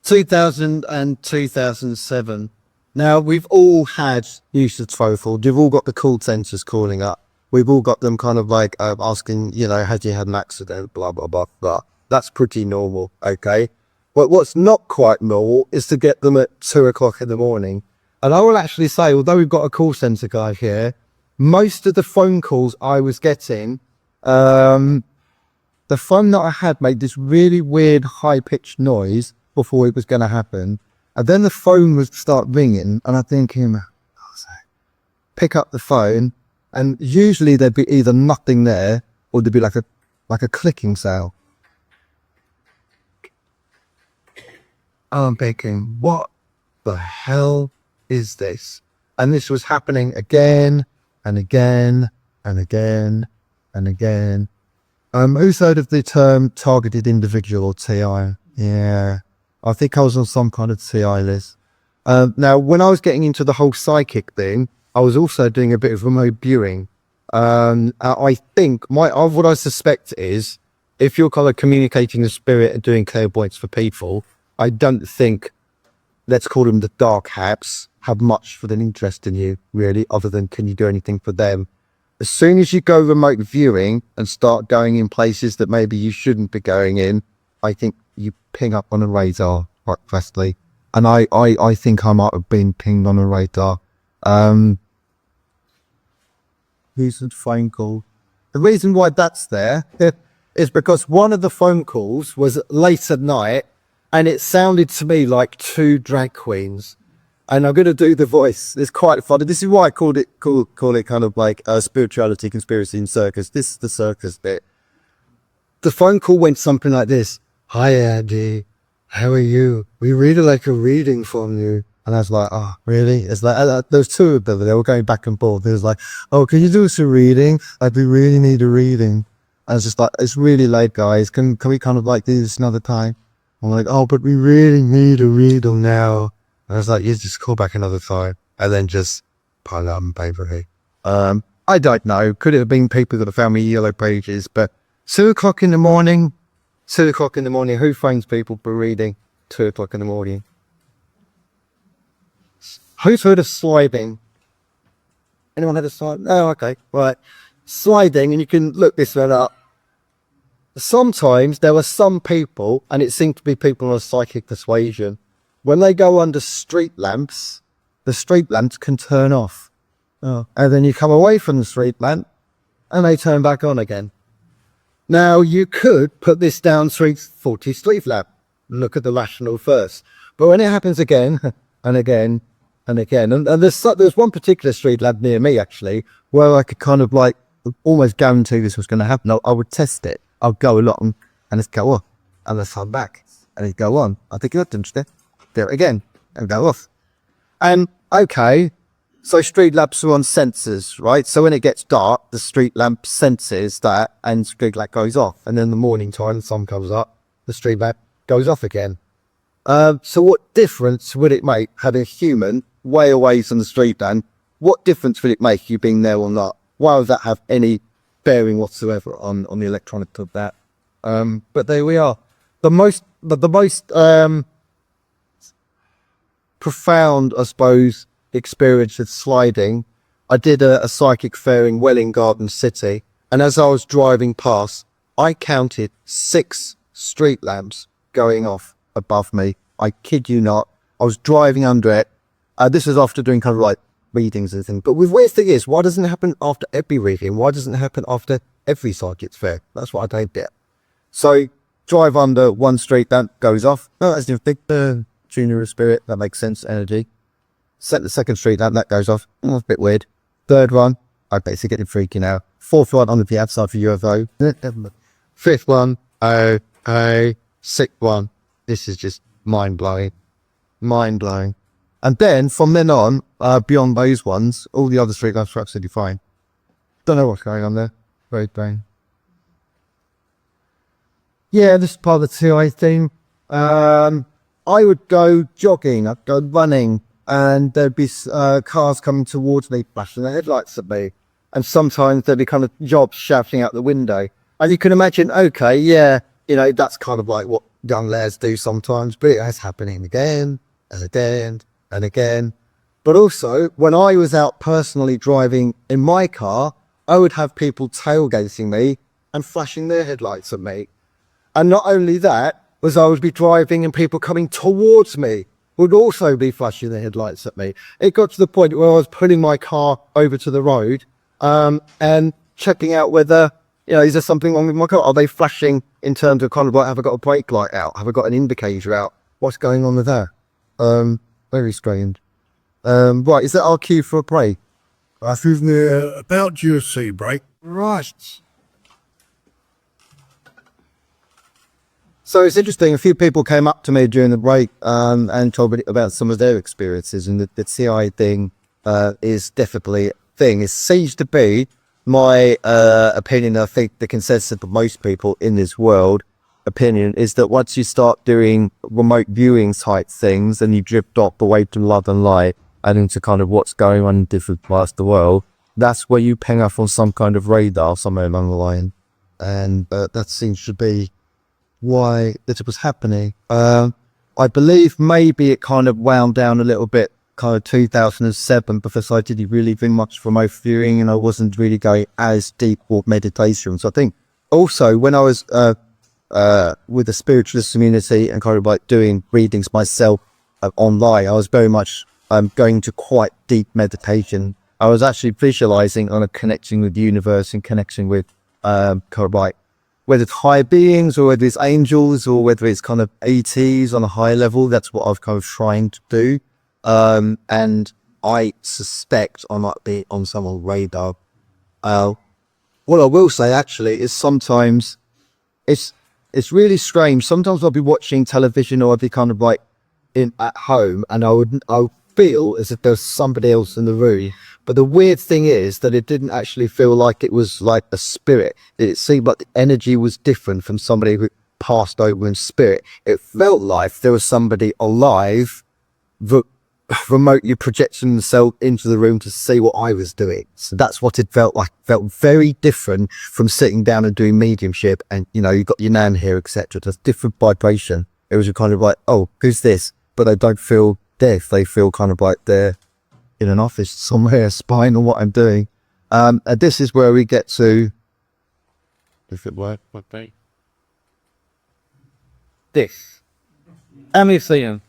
2000 and 2007. Now, we've all had nuisance phone calls. We've all got the call centres calling up. We've all got them kind of like asking, had you had an accident, blah, blah, blah, blah. That's pretty normal, okay? But what's not quite normal is to get them at 2 o'clock in the morning. And I will actually say, although we've got a call centre guy here, most of the phone calls I was getting, the phone that I had made this really weird high-pitched noise before it was going to happen. And then the phone would start ringing, and I'm thinking, pick up the phone, and usually there'd be either nothing there, or there'd be like a clicking sound. I'm thinking, what the hell is this? And this was happening again and again and again and again. Who's heard of the term targeted individual, or TI? Yeah, I think I was on some kind of TI list. Now, when I was getting into the whole psychic thing, I was also doing a bit of remote viewing. I think what I suspect is, if you're kind of communicating the spirit and doing clairvoyance for people, I don't think, let's call them the dark haps, have much for an interest in you, really, other than can you do anything for them. As soon as you go remote viewing and start going in places that maybe you shouldn't be going in, I think you ping up on a radar quite fastly. And I think I might have been pinged on a radar. Recent phone call. The reason why that's there is because one of the phone calls was late at night, and it sounded to me like 2 drag queens. And I'm going to do the voice. It's quite funny. This is why I call it kind of like spirituality, conspiracy, and circus. This is the circus bit. The phone call went something like this. Hi, Andy. How are you? We really like a reading from you. And I was like, oh, really? It's like, there's 2 of them. They were going back and forth. It was like, oh, can you do us a reading? Like, we really need a reading. I was just like, it's really late, guys. Can we kind of like do this another time? I'm like, oh, but we really need a reading now. And I was like, you just call back another time. And then just pile up and pay for it. I don't know. Could it have been people that have found me yellow pages? But 2 o'clock in the morning, who phones people for reading 2 o'clock in the morning? Who's heard of sliding? Anyone had a slide? Oh, okay. Right. Sliding, and you can look this one up. Sometimes there are some people, and it seems to be people on a psychic persuasion, when they go under street lamps, the street lamps can turn off. Oh. And then you come away from the street lamp, and they turn back on again. Now, you could put this down to a faulty street lamp. Look at the rational first. But when it happens again, and again, and again, and there's one particular street lamp near me, actually, where I could kind of like almost guarantee this was going to happen. I would test it. I'll go along, and it's go off, and then come back, and it go on. I think you're interested. Do it again, and go off. And okay, so street lamps are on sensors, right? So when it gets dark, the street lamp senses that, and street lamp goes off. And then in the morning time, the sun comes up, the street lamp goes off again. So what difference would it make having a human way away from the street lamp? What difference would it make you being there or not? Why would that have any bearing whatsoever on the electronics of that? But there we are. The most the most profound, I suppose, experience of sliding, I did a psychic fair in Welwyn Garden City, and as I was driving past, I counted 6 street lamps going off above me. I kid you not. I was driving under it. This is after doing kind of like readings and things. But the weird thing is, why doesn't it happen after every reading? Why doesn't it happen after every psychic fair? That's what I don't get. So drive under, 1 street lamp goes off. No, that's a big junior spirit. That makes sense. Energy. Set the 2nd street lamp, that goes off. Oh, a bit weird. 3rd one, I basically getting freaking out. 4th one on the outside for UFO. 5th one, okay. 6th one. This is just mind blowing. Mind blowing. And then from then on, beyond those ones, all the other street lamps were absolutely fine. Don't know what's going on there. Very strange. Yeah, this is part of the TI thing. I would go jogging, I'd go running, and there'd be cars coming towards me, flashing their headlights at me. And sometimes there'd be kind of jobs shouting out the window. And you can imagine, okay, yeah, you know, that's kind of like what young lads do sometimes, but it's happening again and again and again. But also, when I was out personally driving in my car, I would have people tailgating me and flashing their headlights at me. And not only that, was I would be driving and people coming towards me would also be flashing their headlights at me. It got to the point where I was pulling my car over to the road and checking out whether, you know, is there something wrong with my car? Are they flashing in terms of kind of like, have I got a brake light out? Have I got an indicator out? What's going on with that? Very strange. Right, is that our cue for a break? I think they're about due a sea break. Right. So it's interesting, a few people came up to me during the break and told me about some of their experiences, and the CI thing is definitely a thing. It seems to be my opinion. I think the consensus of most people in this world opinion is that once you start doing remote viewing type things and you drift off away from love and light and into kind of what's going on in different parts of the world, that's where you ping up on some kind of radar somewhere along the line. And that seems to be why that was happening. I believe maybe it kind of wound down a little bit kind of 2007 because I didn't really do much remote viewing and I wasn't really going as deep with meditation. So I think also when I was with the spiritualist community and kind of like doing readings myself online, I was very much going to quite deep meditation. I was actually visualizing on a connecting with the universe and connecting with kind of like whether it's higher beings or whether it's angels or whether it's kind of ETs on a higher level. That's what I've kind of trying to do. And I suspect I might be on someone's radar. What I will say actually is sometimes it's really strange. Sometimes I'll be watching television or I'll be kind of like at home and I'll feel as if there's somebody else in the room. But the weird thing is that it didn't actually feel like it was like a spirit. It seemed like the energy was different from somebody who passed over in spirit. It felt like there was somebody alive that remotely projecting themselves into the room to see what I was doing. So that's what it felt like. It felt very different from sitting down and doing mediumship and, you know, you've got your nan here, etc. There's different vibration. It was kind of like, oh, who's this? But they don't feel deaf. They feel kind of like they're in an office somewhere spying on what I'm doing. And this is where we get to If it were, would be. this. Amifium.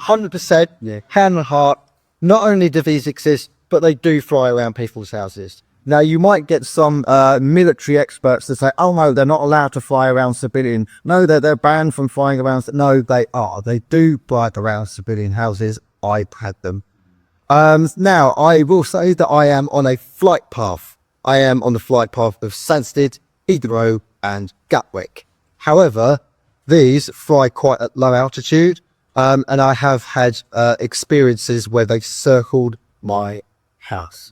100%, hand on heart. Not only do these exist, but they do fly around people's houses. Now, you might get some military experts that say, oh no, they're not allowed to fly around civilian. No, they're banned from flying around. No, they are. They do fly around civilian houses. I've had them. Now, I will say that I am on a flight path. I am on the flight path of Stansted, Heathrow and Gatwick. However, these fly quite at low altitude. And I have had experiences where they circled my house.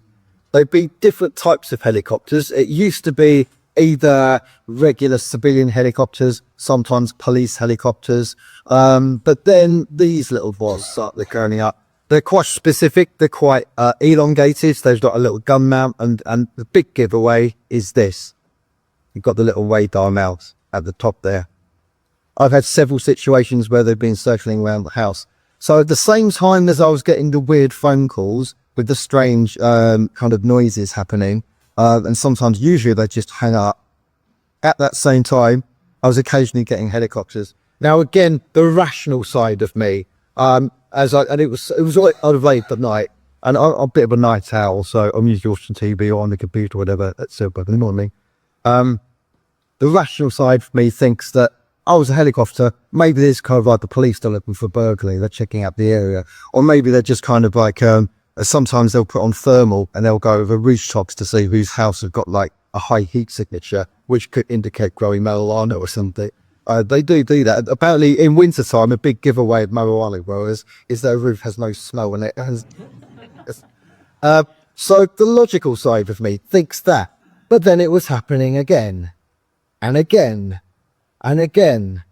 They've been different types of helicopters. It used to be either regular civilian helicopters, sometimes police helicopters. But then these little boys started going up. They're quite specific. They're quite elongated. They've got a little gun mount. And the big giveaway is this. You've got the little radar mount at the top there. I've had several situations where they've been circling around the house. So at the same time as I was getting the weird phone calls with the strange kind of noises happening, and sometimes usually they just hang up, at that same time, I was occasionally getting helicopters. Now, again, the rational side of me, and it was all out of late at night, and I'm a bit of a night owl, so I'm usually watching TV or on the computer or whatever at 7 o'clock in the morning. The rational side for me thinks that, oh, it's a helicopter. Maybe there's kind of like the police are looking for burglary. They're checking out the area. Or maybe they're just kind of like, sometimes they'll put on thermal and they'll go over rooftops to see whose house has got like a high heat signature, which could indicate growing marijuana or something. They do that. Apparently in wintertime, a big giveaway of marijuana growers is their roof has no snow on it. So the logical side of me thinks that. But then it was happening again and again. And again,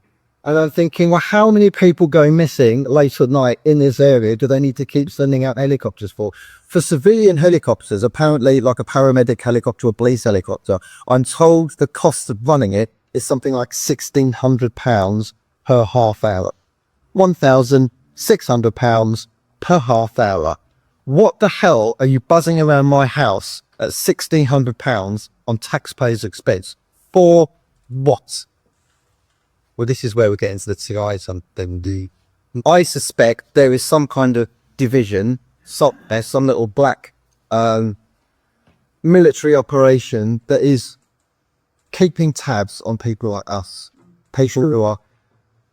and I'm thinking, well, how many people going missing late at night in this area do they need to keep sending out helicopters for? For civilian helicopters, apparently like a paramedic helicopter or police helicopter, I'm told the cost of running it is something like £1,600 per half hour. £1,600 per half hour. What the hell are you buzzing around my house at £1,600 on taxpayers' expense? For what? Well, this is where we're getting to the TI something. I suspect there is some kind of division, there's some little black military operation that is keeping tabs on people like us. People who are,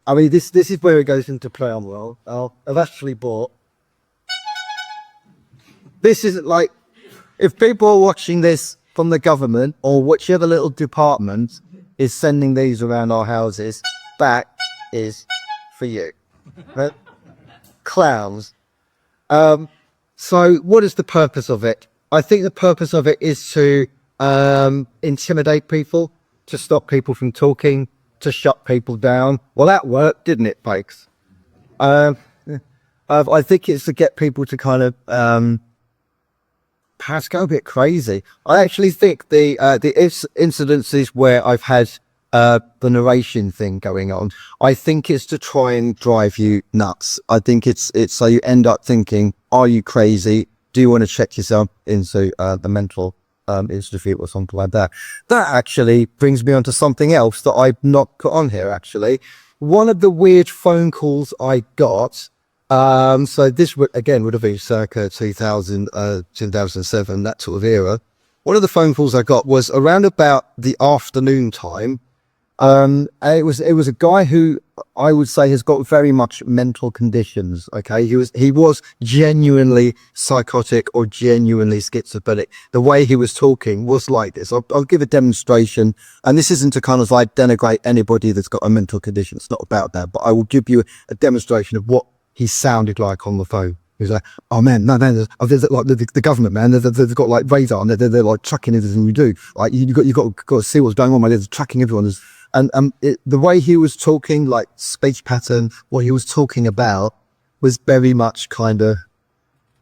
I mean, this is where it goes into play on well. I've actually bought, this isn't like, if people are watching this from the government or whichever little department is sending these around our houses, that is for you. Right? Clowns. So what is the purpose of it? I think the purpose of it is to intimidate people, to stop people from talking, to shut people down. Well, that worked, didn't it, Bakes? I think it's to get people to kind of perhaps go a bit crazy. I actually think the incidences where I've had the narration thing going on, I think it's to try and drive you nuts. I think it's so you end up thinking, are you crazy? Do you want to check yourself into the mental institute or something like that? That actually brings me on to something else that I've not put on here, actually. One of the weird phone calls I got, so this would have been circa 2000, 2007, that sort of era. One of the phone calls I got was around about the afternoon time. And it was a guy who I would say has got very much mental conditions. Okay. He was genuinely psychotic or genuinely schizophrenic. The way he was talking was like this. I'll give a demonstration, and this isn't to kind of like denigrate anybody that's got a mental condition. It's not about that, but I will give you a demonstration of what he sounded like on the phone. He was like, oh man, no, there's like the government, man, they've got like radar and they're like tracking everything we do. Like you've got to see what's going on, man. They're tracking everyone. And the way he was talking, like speech pattern, what he was talking about was very much kind of,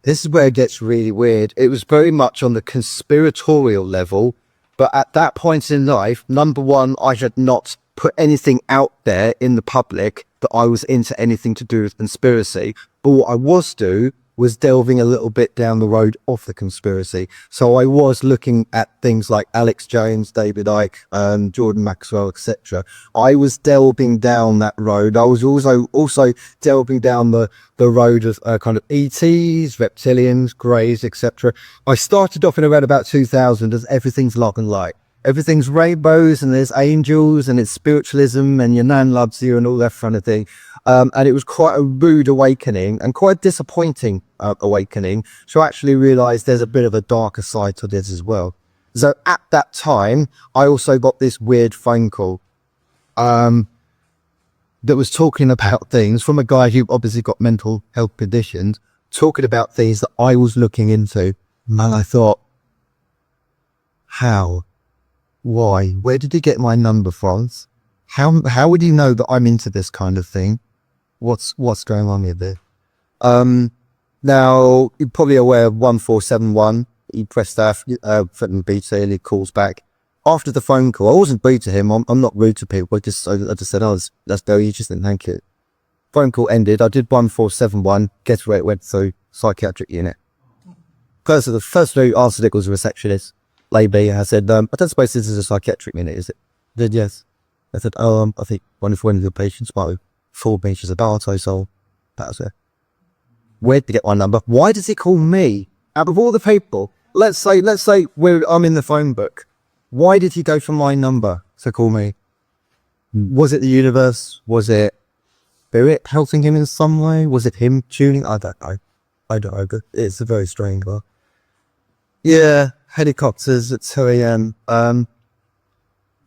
this is where it gets really weird. It was very much on the conspiratorial level, but at that point in life, number one, I had not put anything out there in the public that I was into anything to do with conspiracy. But what I was was delving a little bit down the road of the conspiracy. So I was looking at things like Alex Jones, David Icke, Jordan Maxwell, etc. I was delving down that road. I was also delving down the road of kind of ETs, reptilians, greys, etc. I started off in around about 2000 as everything's love and light. Everything's rainbows and there's angels and it's spiritualism and your nan loves you and all that kind of thing. And it was quite a rude awakening and quite a disappointing awakening. So I actually realized there's a bit of a darker side to this as well. So at that time, I also got this weird phone call that was talking about things from a guy who obviously got mental health conditions, talking about things that I was looking into. And I thought, how? Why? Where did he get my number from? How would he know that I'm into this kind of thing? What's going on here there? Now, you're probably aware of 1471. He pressed that, threatened BT, and he calls back. after the phone call, I wasn't rude to him. I'm not rude to people. I just said, oh, that's very interesting. Thank you. Phone call ended. I did 1471. Guess where it went through? Psychiatric unit. The first who answered it was a receptionist lady. I said, I don't suppose this is a psychiatric unit, is it? I said, yes. I said, I think one of the patients might have 4 meters about, so that was it. Where'd they get my number? Why does he call me? Out of all the people, let's say I'm in the phone book. Why did he go for my number to call me? Was it the universe? Was it spirit helping him in some way? Was it him tuning? I don't know. It's a very strange one. Yeah, helicopters at 2 a.m. I'm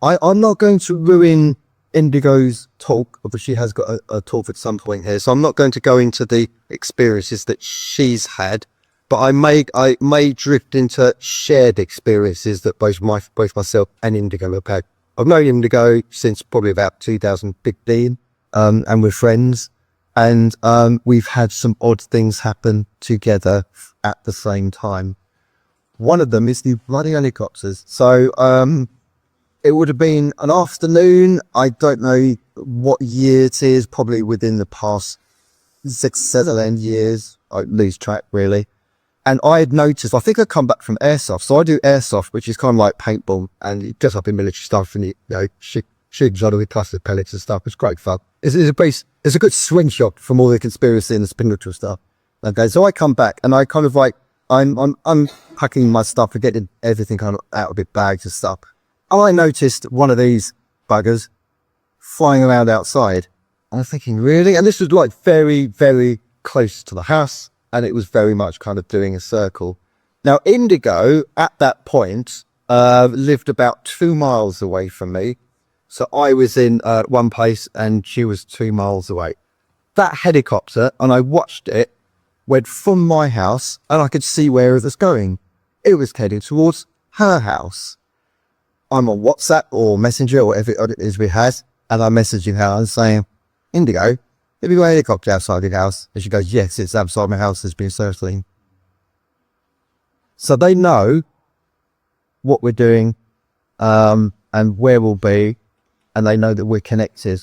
not going to ruin Indigo's talk, but she has got a talk at some point here, so I'm not going to go into the experiences that she's had, but I may drift into shared experiences that both myself and Indigo have had. I've known Indigo since probably about 2015, and we're friends, and we've had some odd things happen together at the same time. One of them is the bloody helicopters. So it would have been an afternoon. I don't know what year it is, probably within the past 6-7 years. I lose track really. And I had noticed, I think I'd come back from airsoft. So I do airsoft, which is kind of like paintball, and you dress up in military stuff and you know, shoot each other with cluster pellets and stuff. It's great fun. It's a good swing shot from all the conspiracy and the spiritual stuff. Okay, so I come back and I kind of like, I'm unpacking my stuff and getting everything kind of out of big bags and stuff. And I noticed one of these buggers flying around outside. And I'm thinking, really? And this was like very, very close to the house. And it was very much kind of doing a circle. Now, Indigo, at that point, lived about 2 miles away from me. So I was in one place and she was 2 miles away. That helicopter, and I watched it, went from my house and I could see where it was going. It was heading towards her house. I'm on WhatsApp or Messenger or whatever it is we had, and I'm messaging her and saying, Indigo, have you got a helicopter outside your house? And she goes, yes, it's outside my house. It's been circling. So they know what we're doing and where we'll be, and they know that we're connected.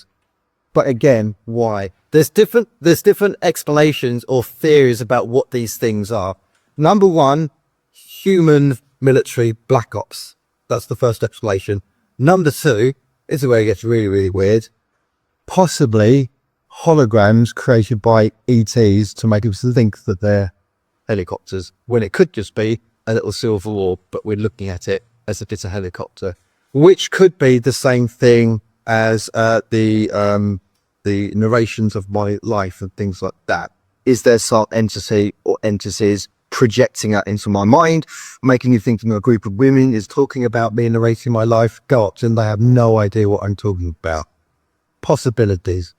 But again, why? There's different explanations or theories about what these things are. Number one, human military black ops. That's the first explanation. Number two, this is where it gets really, really weird. Possibly holograms created by ETs to make us think that they're helicopters, when it could just be a little silver orb, but we're looking at it as if it's a helicopter, which could be the same thing as the narrations of my life and things like that. Is there some entity or entities projecting that into my mind, making you think a group of women is talking about me, narrating my life? Go up to them, they have no idea what I'm talking about. Possibilities.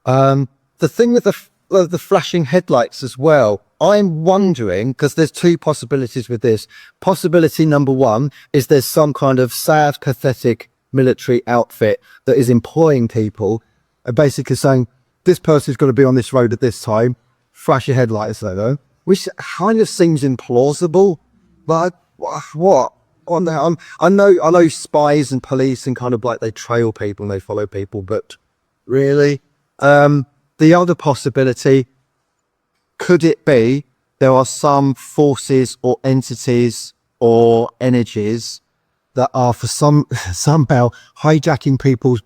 The thing with the flashing headlights as well, I'm wondering, because there's two possibilities with this. Possibility number one is there's some kind of sad, pathetic military outfit that is employing people and basically saying, this person's going to be on this road at this time, flash your headlights though, which kind of seems implausible. But what? I know spies and police and kind of like they trail people and they follow people, but really? The other possibility, could it be there are some forces or entities or energies that are for somehow hijacking people's,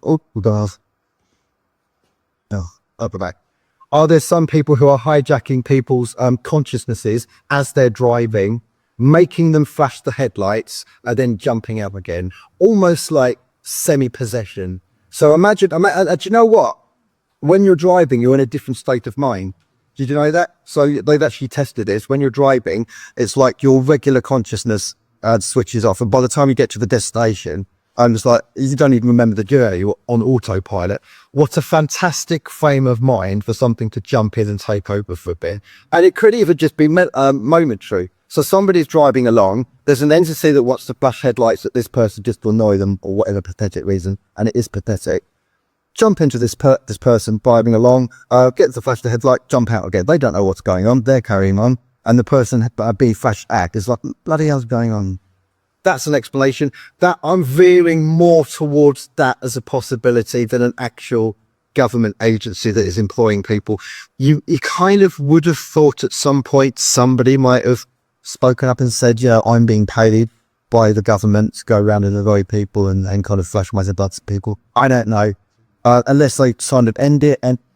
are there some people who are hijacking people's consciousnesses as they're driving, making them flash the headlights and then jumping out again, almost like semi-possession? So imagine, do you know what? When you're driving, you're in a different state of mind. Did you know that? So they've actually tested this. When you're driving, it's like your regular consciousness switches off. And by the time you get to the destination, and it's like, you don't even remember the journey, you're on autopilot. What a fantastic frame of mind for something to jump in and take over for a bit. And it could even just be momentary. So somebody's driving along, there's an entity that wants to flash headlights at this person just to annoy them or whatever pathetic reason, and it is pathetic. Jump into this person driving along, get to flash the headlight, jump out again. They don't know what's going on, they're carrying on, and the person being flashed act is like, bloody hell's going on? that's an explanation. That I'm veering more towards that as a possibility than an actual government agency that is employing people. You kind of would have thought at some point somebody might have spoken up and said, yeah, I'm being paid by the government to go around and avoid people and kind of flash my blood to people. I don't know. Unless they signed an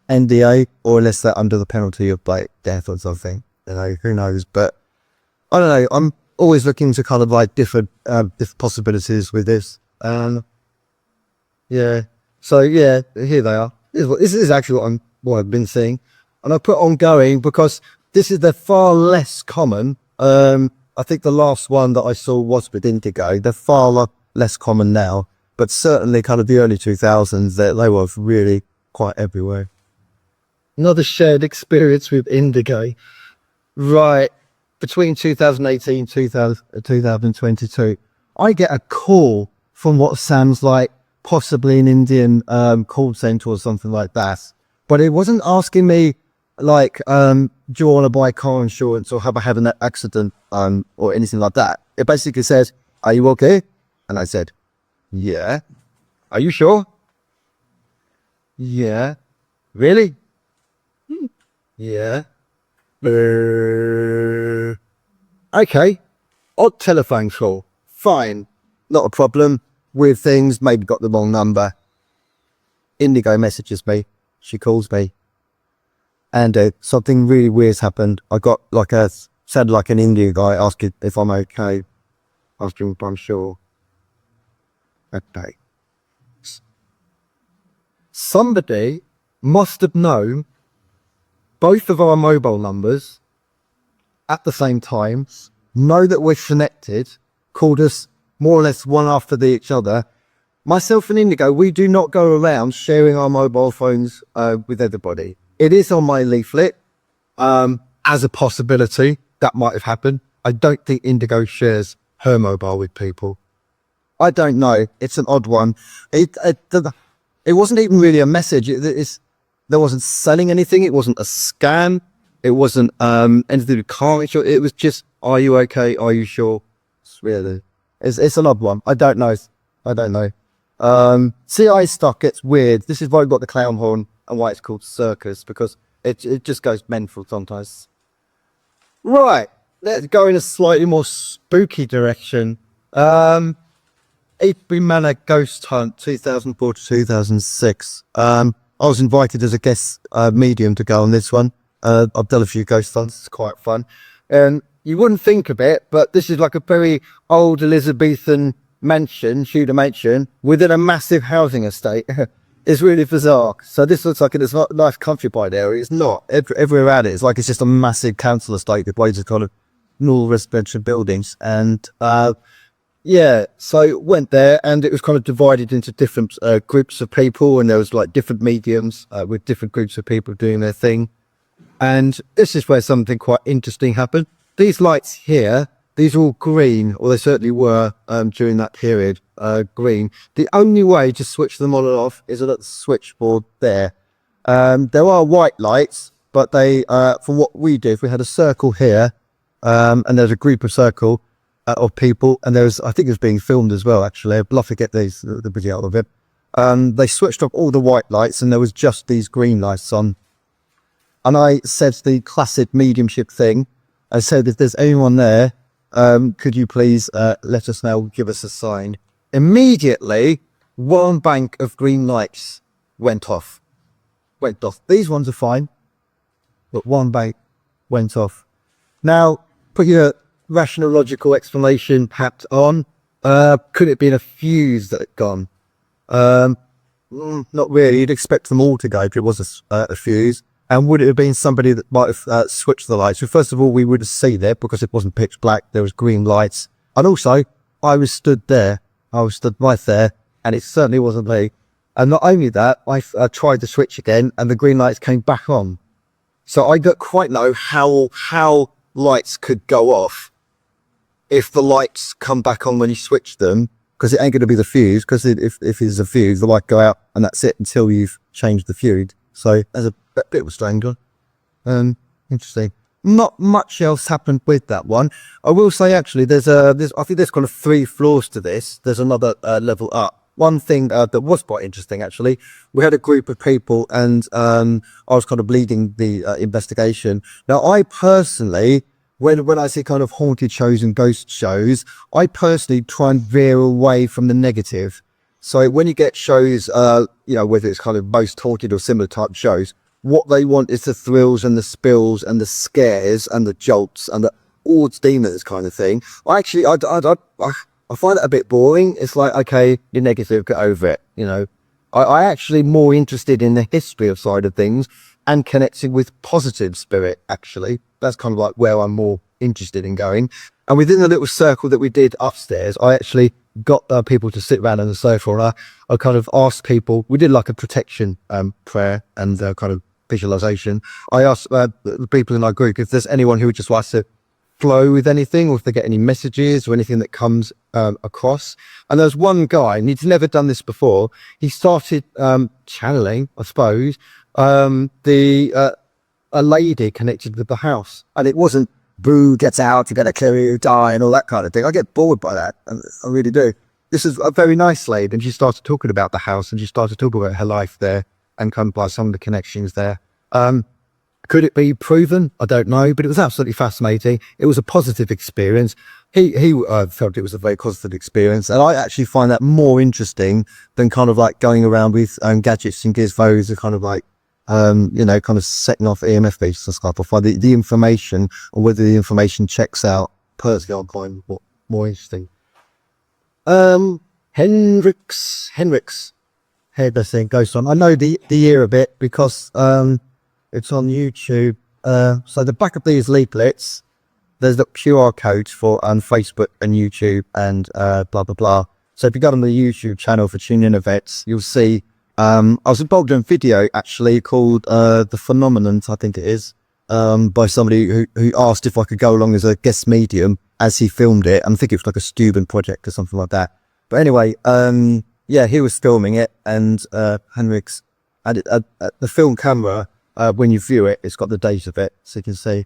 NDA, or unless they're under the penalty of like death or something. You know, who knows? But I don't know. I'm always looking to kind of like different possibilities with this. Yeah. So yeah, here they are. This is actually what I've been seeing, and I put ongoing because this is the far less common. I think the last one that I saw was with indigo. They're far less common now, but certainly kind of the early 2000s, they were really quite everywhere. Another shared experience with indigo. Right. Between 2018 and 2022, I get a call from what sounds like possibly an Indian call center or something like that. But it wasn't asking me like, do you want to buy car insurance or have I had an accident or anything like that. It basically says, are you okay? And I said, yeah. Are you sure? Yeah. Really? Yeah. Okay. Odd telephone call. Fine. Not a problem. Weird things. Maybe got the wrong number. Indigo messages me. She calls me. And something really weird happened. I got like sounded like an Indian guy asking if I'm okay. Asking if I'm sure. Okay. Somebody must have known both of our mobile numbers at the same time, know that we're connected, called us more or less one after each other. Myself and Indigo, we do not go around sharing our mobile phones with everybody. It is on my leaflet as a possibility that might have happened. I don't think Indigo shares her mobile with people. I don't know. It's an odd one. It wasn't even really a message. There wasn't selling anything. It wasn't a scam. It wasn't anything with car insurance. It was just, are you okay? Are you sure? It's an odd one. I don't know. CI stock gets weird. This is why we've got the clown horn and why it's called Circus, because it just goes mental sometimes. Right, let's go in a slightly more spooky direction. Avebury Manor Ghost Hunt 2004 to 2006. I was invited as a guest medium to go on this one. I've done a few ghost hunts. It's quite fun. And you wouldn't think of it, but this is like a very old Elizabethan mansion, Tudor mansion, within a massive housing estate. It's really bizarre. So this looks like it's not a nice countryside area. It's not. Everywhere around it, it's like it's just a massive council estate with loads of kind of normal residential buildings. And yeah, so went there, and it was kind of divided into different groups of people, and there was like different mediums with different groups of people doing their thing. And this is where something quite interesting happened. These lights here, these are all green, or they certainly were during that period, green. The only way to switch them on and off is at the switchboard there. There are white lights, but they, from what we did, we had a circle here, and there's a group of circle of people, and there's, I think it was being filmed as well, actually. I'd love to get the video of it. They switched off all the white lights, and there was just these green lights on. And I said the classic mediumship thing. I said, if there's anyone there, could you please let us know, give us a sign. Immediately, one bank of green lights went off. These ones are fine, but one bank went off. Now, put your rational, logical explanation hat on. Could it have been a fuse that had gone? Not really. You'd expect them all to go if it was a fuse. And would it have been somebody that might have switched the lights? So first of all, we would have seen it because it wasn't pitch black. There was green lights. And also, I was stood there. I was stood right there, and it certainly wasn't me. And not only that, I tried the switch again, and the green lights came back on. So I don't quite know how lights could go off if the lights come back on when you switch them, because it ain't going to be the fuse, because if it's a fuse, the light go out, and that's it until you've changed the fuse. So there's a bit of a strange one. Interesting. Not much else happened with that one. I will say, actually, I think there's kind of 3 floors to this. There's another level up. One thing that was quite interesting, actually, we had a group of people, and I was kind of leading the investigation. Now, I personally, when I see kind of haunted shows and ghost shows, I personally try and veer away from the negative. So when you get shows, whether it's kind of most haunted or similar type shows, what they want is the thrills and the spills and the scares and the jolts and the odds demons kind of thing. I find it a bit boring. It's like, okay, you're negative, get over it. I actually more interested in the history of side of things and connecting with positive spirit. Actually, that's kind of like where I'm more interested in going. And within the little circle that we did upstairs, I actually got people to sit around in the circle. And I kind of asked people. We did like a protection prayer and kind of visualization. I asked the people in our group if there's anyone who would just like to flow with anything, or if they get any messages or anything that comes across. And there's one guy, and he's never done this before. He started channeling, I suppose, a lady connected with the house, and it wasn't "boo, get out, you're gonna kill you, die," and all that kind of thing. I get bored by that, and I really do. This is a very nice lady, and she started talking about the house, and she started talking about her life there, and come by some of the connections there. Could it be proven? I don't know, but it was absolutely fascinating. It was a positive experience. He felt it was a very positive experience, and I actually find that more interesting than kind of like going around with gadgets and gizmos and kind of like, kind of setting off EMF beats and stuff. I find the information, or whether the information checks out, personally, I find more interesting. Henrik's hairdressing goes on. I know the year a bit because it's on YouTube. So the back of these leaflets, there's the QR codes for Facebook and YouTube and blah blah blah. So if you go on the YouTube channel for Tune In Events, you'll see I was involved in a video actually called The Phenomenon, I think it is, by somebody who asked if I could go along as a guest medium as he filmed it. I think it was like a student project or something like that. But anyway, he was filming it, and Henrik's and the film camera, when you view it, it's got the date of it, so you can see.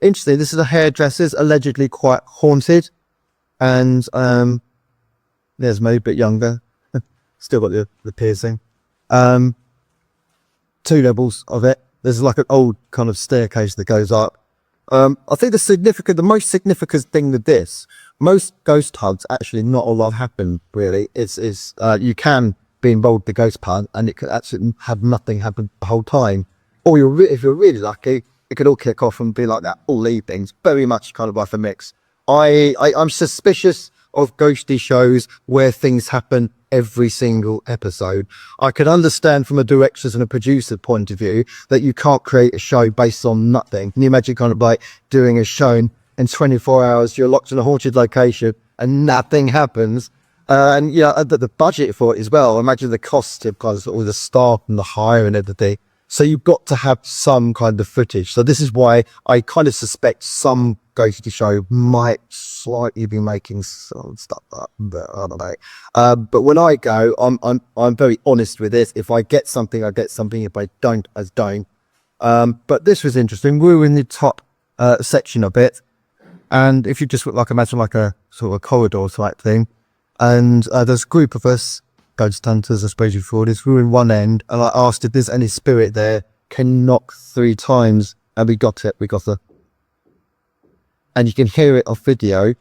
Interesting, this is a hairdresser's, allegedly quite haunted, and there's me a bit younger, still got the piercing. 2 levels of it. There's like an old kind of staircase that goes up. I think the most significant thing with this, most ghost hunts, actually not a lot happen really. It's you can be involved with the ghost hunt and it could actually have nothing happen the whole time. Or if you're really lucky, it could all kick off and be like that all evenings. Very much kind of like a mix. I'm suspicious of ghosty shows where things happen every single episode. I could understand from a director's and a producer point of view that you can't create a show based on nothing. Can you imagine kind of like doing a show in 24 hours, you're locked in a haunted location and nothing happens? And the budget for it as well. Imagine the cost of kind of all the staff and the hire and everything. So you've got to have some kind of footage. So this is why I kind of suspect some ghosty show might slightly be making some stuff up, but I don't know. But when I go, I'm very honest with this. If I get something, I get something. If I don't, I don't. But this was interesting. We were in the top section of it, and if you just imagine like a sort of a corridor type thing, and there's a group of us, ghost hunters, I suppose you call this. We were in one end, and I asked if there's any spirit there. Can knock 3 times, and we got it. And you can hear it off video,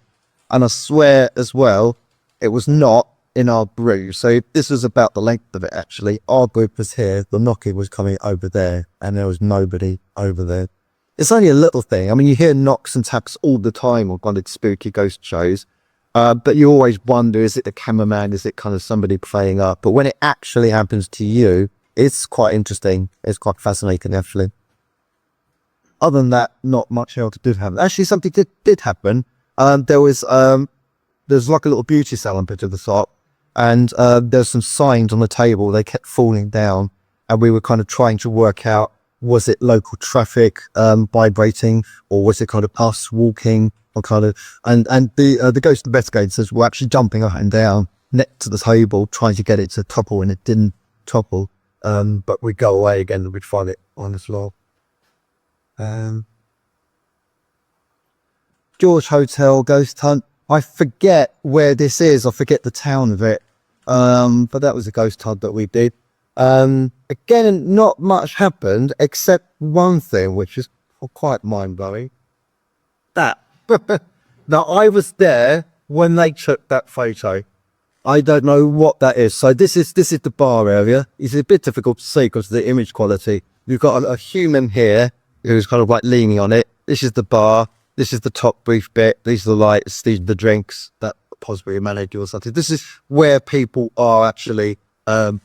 and I swear as well, it was not in our group. So this was about the length of it actually. Our group was here, the knocking was coming over there, and there was nobody over there. It's only a little thing. I mean, you hear knocks and taps all the time on one of the spooky ghost shows. But you always wonder, is it the cameraman? Is it kind of somebody playing up? But when it actually happens to you, it's quite interesting. It's quite fascinating, actually. Other than that, not much else did happen. Actually, something did happen. There's like a little beauty salon bit at the top, and there's some signs on the table. They kept falling down, and we were kind of trying to work out, was it local traffic vibrating, or was it kind of us walking? Or kind of, and the ghost investigators were actually jumping up and down next to the table, trying to get it to topple, and it didn't topple. But we'd go away again and we'd find it on the floor. George Hotel Ghost Hunt. I forget where this is. I forget the town of it. But that was a ghost hunt that we did. Again, not much happened except one thing, which is quite mind-blowing. That. Now, I was there when they took that photo. I don't know what that is. So this is the bar area. It's a bit difficult to see because of the image quality. You've got a human here who's kind of like leaning on it. This is the bar. This is the top brief bit. These are the lights. These are the drinks that possibly a manager or something. This is where people are actually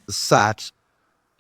sat.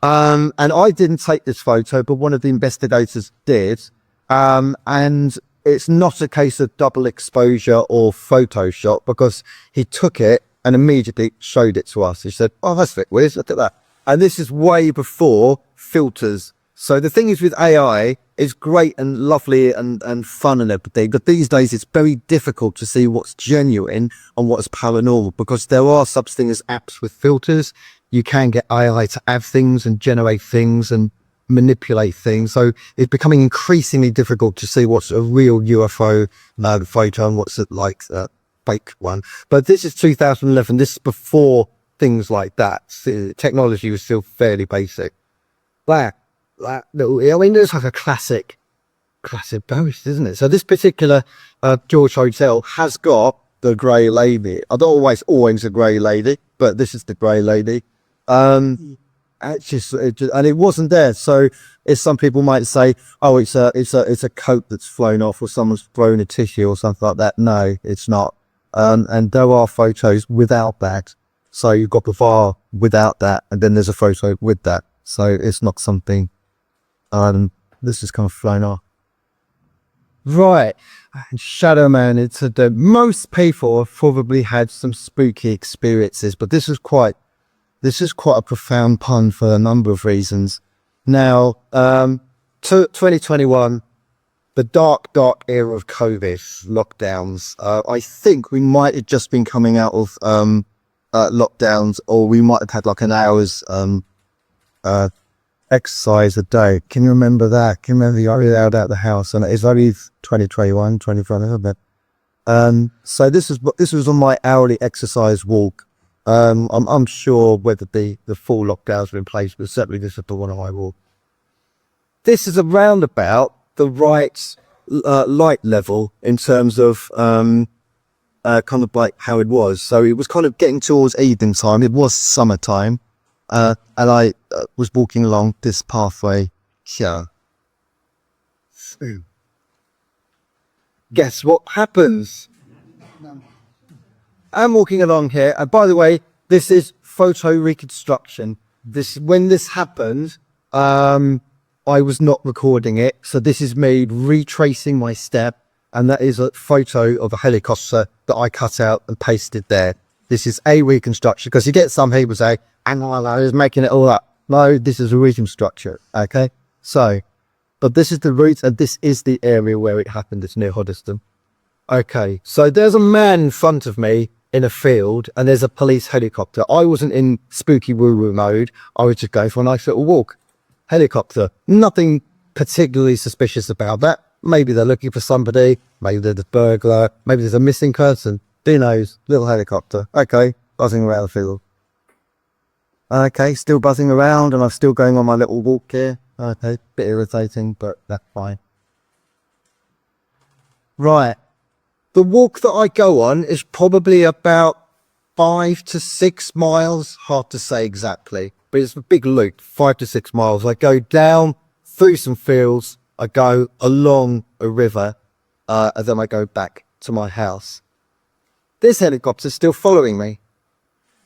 And I didn't take this photo, but one of the investigators did. And it's not a case of double exposure or Photoshop because he took it and immediately showed it to us. He said, oh, that's a bit weird. Look at that. And this is way before filters. So the thing is with AI, it's great and lovely and fun and everything. But these days, it's very difficult to see what's genuine and what's paranormal because there are such things as apps with filters. You can get AI to add things and generate things and manipulate things. So it's becoming increasingly difficult to see what's a real UFO photo and what's like a fake one. But this is 2011. This is before things like that. Technology was still fairly basic. That little, I mean, it's like a classic ghost, isn't it? So this particular George Hotel has got the grey lady. I don't always a grey lady, but this is the grey lady. And it wasn't there. So as some people might say, oh, it's a coat that's flown off or someone's thrown a tissue or something like that. No, it's not. And there are photos without that. So you've got the bar without that, and then there's a photo with that. So it's not something, this is kind of flown off. Right. And Shadow Man, it's the most people have probably had some spooky experiences, but this is quite a profound pun for a number of reasons. Now, 2021, the dark era of COVID lockdowns. I think we might have just been coming out of lockdowns, or we might have had like an hour's exercise a day. Can you remember that? Can you remember you were out the house? And it's only 2021, 2021, so this was on my hourly exercise walk. I'm sure whether the full lockdowns were in place, but certainly this is the one on my walk. This is around about the right light level in terms of kind of like how it was. So it was kind of getting towards evening time. It was summertime. And I was walking along this pathway here. Guess what happens? I'm walking along here, and by the way, this is photo reconstruction. When this happened, I was not recording it, so this is me retracing my step, and that is a photo of a helicopter that I cut out and pasted there. This is a reconstruction, because you get some people say, "Hang on, I was making it all up." No, this is a reconstruction. Okay, so, but this is the route, and this is the area where it happened. It's near Hoddesdon. Okay, so there's a man in front of me in a field, and there's a police helicopter. I wasn't in spooky woo-woo mode. I was just going for a nice little walk. Helicopter, nothing particularly suspicious about that. Maybe they're looking for somebody, maybe there's a burglar, maybe there's a missing person. Who knows? Little helicopter. Okay, buzzing around the field. Okay, still buzzing around, and I'm still going on my little walk here. Okay, bit irritating, but that's fine. Right. The walk that I go on is probably about 5 to 6 miles. Hard to say exactly, but it's a big loop, 5 to 6 miles. I go down through some fields. I go along a river, and then I go back to my house. This helicopter's still following me.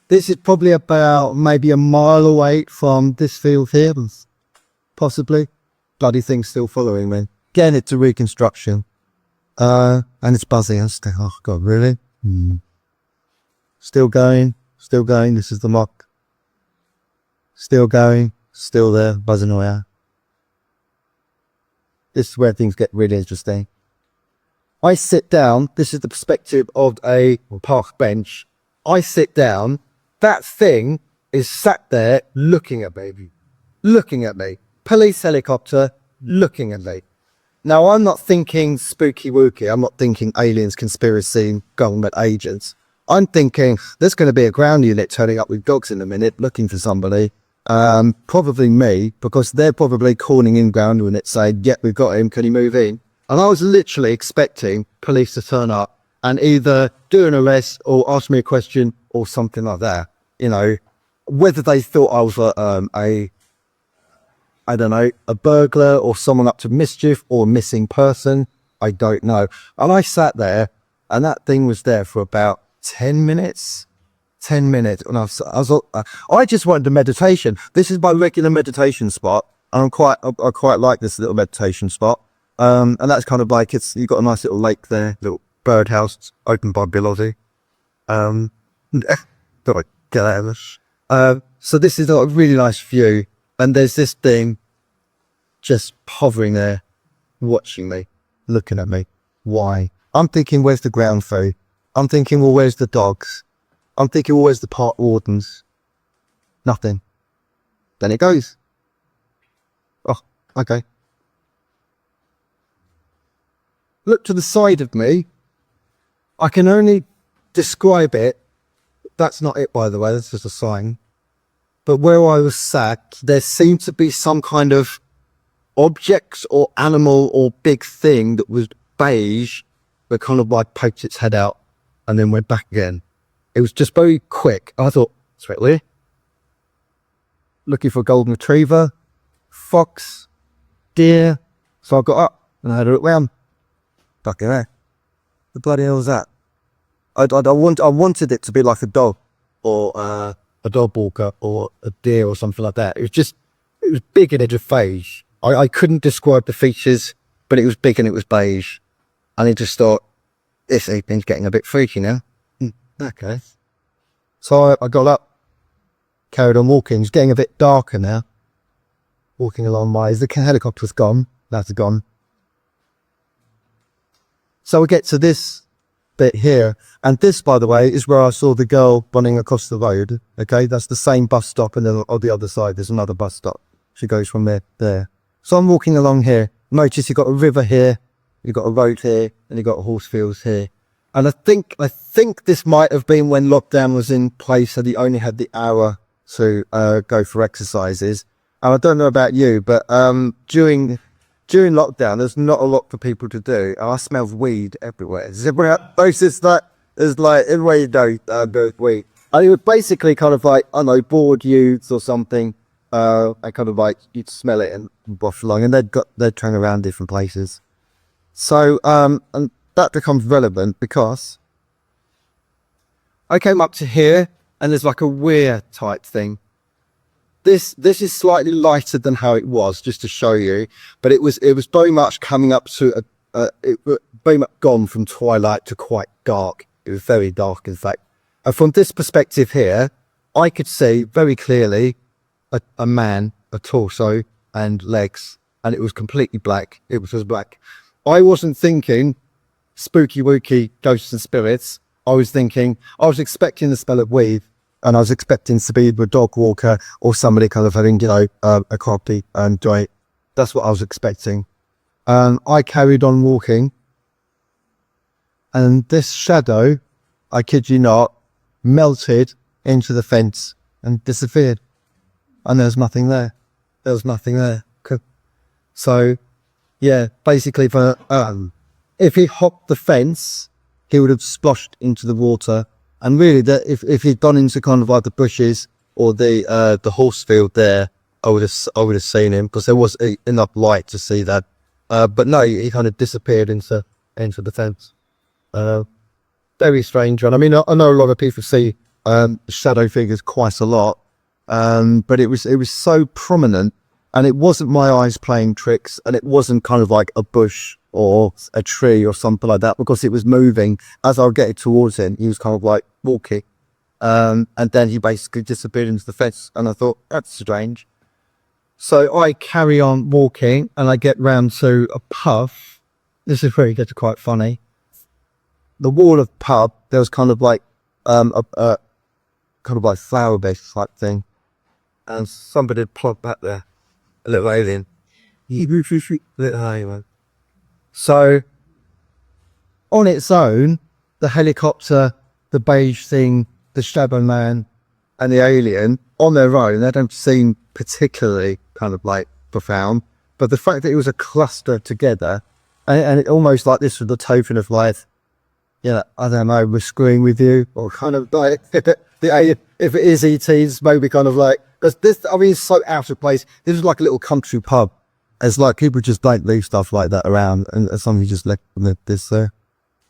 This is probably about maybe a mile away from this field here, possibly. Bloody thing's still following me. Again, it's a reconstruction. And it's buzzing. I'm still, oh God, really? Still going. This is the mock. Still going, still there, buzzing around. This is where things get really interesting. I sit down. This is the perspective of a park bench. I sit down. That thing is sat there looking at me. Police helicopter looking at me. Now, I'm not thinking spooky wooky. I'm not thinking aliens, conspiracy, government agents. I'm thinking there's going to be a ground unit turning up with dogs in a minute looking for somebody. Probably me, because they're probably calling in ground unit saying, yeah, we've got him. Can you move in? And I was literally expecting police to turn up and either do an arrest or ask me a question or something like that. You know, whether they thought I was I don't know, a burglar or someone up to mischief or a missing person, I don't know. And I sat there and that thing was there for about 10 minutes. 10 minutes. And I just wanted a meditation. This is my regular meditation spot. And I quite like this little meditation spot. And that's kind of like, you've got a nice little lake there, little birdhouse opened by Bill Oddie. Thought I'd get out of this. So this is a really nice view. And there's this thing just hovering there, watching me, looking at me. Why? I'm thinking, where's the ground food? I'm thinking, well, where's the dogs? I'm thinking, well, where's the park wardens? Nothing. Then it goes. Oh, okay. Look to the side of me. I can only describe it. That's not it, by the way. That's just a sign. But where I was sat, there seemed to be some kind of objects or animal or big thing that was beige, but kind of like poked its head out and then went back again. It was just very quick. I thought, that's right there. Looking for a golden retriever, fox, deer. So I got up and I had a look round. Fucking hell. The bloody hell was that? I wanted it to be like a dog or a dog walker or a deer or something like that. It was big and it was beige. I couldn't describe the features, but it was big and it was beige. And I just thought, this evening's getting a bit freaky now. Okay. So I got up, carried on walking. It's getting a bit darker now. Walking along the helicopter's gone. That's gone. So we get to this bit here. And this, by the way, is where I saw the girl running across the road. Okay, that's the same bus stop. And then on the other side, there's another bus stop. She goes from there. So I'm walking along here. Notice you've got a river here. You've got a road here. And you've got horse fields here. And I think this might have been when lockdown was in place and he only had the hour to go for exercises. And I don't know about you, but during lockdown, there's not a lot for people to do. And I smell weed everywhere. Is everywhere noticed that? There's like everywhere you go, there's weed. And it was basically kind of like, I don't know, bored youths or something. And kind of like you'd smell it and wash along, and they'd turn around different places. So and that becomes relevant because I came up to here and there's like a weir type thing. This is slightly lighter than how it was, just to show you, but it was very much coming up to it very much gone from twilight to quite dark. It was very dark, in fact. And from this perspective here, I could see very clearly a man, a torso and legs, and it was completely black. It was just black. I wasn't thinking spooky wooky ghosts and spirits. I was expecting the smell of weed, and I was expecting to be a dog walker or somebody kind of having, a coffee and joint. That's what I was expecting. I carried on walking, and this shadow, I kid you not, melted into the fence and disappeared. And there was nothing there. There was nothing there. So, yeah, basically, if he hopped the fence, he would have splashed into the water. And really, if he'd gone into kind of like the bushes or the horse field there, I would have seen him, because there was enough light to see that. But no, he kind of disappeared into the fence. Very strange one. I mean, I know a lot of people see shadow figures quite a lot. But it was so prominent, and it wasn't my eyes playing tricks, and it wasn't kind of like a bush or a tree or something like that, because it was moving. As I was getting towards him, he was kind of like walking, and then he basically disappeared into the fence, and I thought, that's strange. So I carry on walking, and I get round to a pub. This is where it gets quite funny. The wall of the pub, there was kind of like a kind of like flower base type thing. And somebody had plopped back there, a little alien. Little alien. So on its own, the helicopter, the beige thing, the shadow man, and the alien, on their own, they don't seem particularly kind of like profound. But the fact that it was a cluster together, and it almost like this was the token of like, yeah, I don't know, we're screwing with you, or kind of like, the alien, if it is ETs, maybe kind of like, because this, I mean, it's so out of place. This is like a little country pub. It's like people just don't leave stuff like that around, and somebody just left this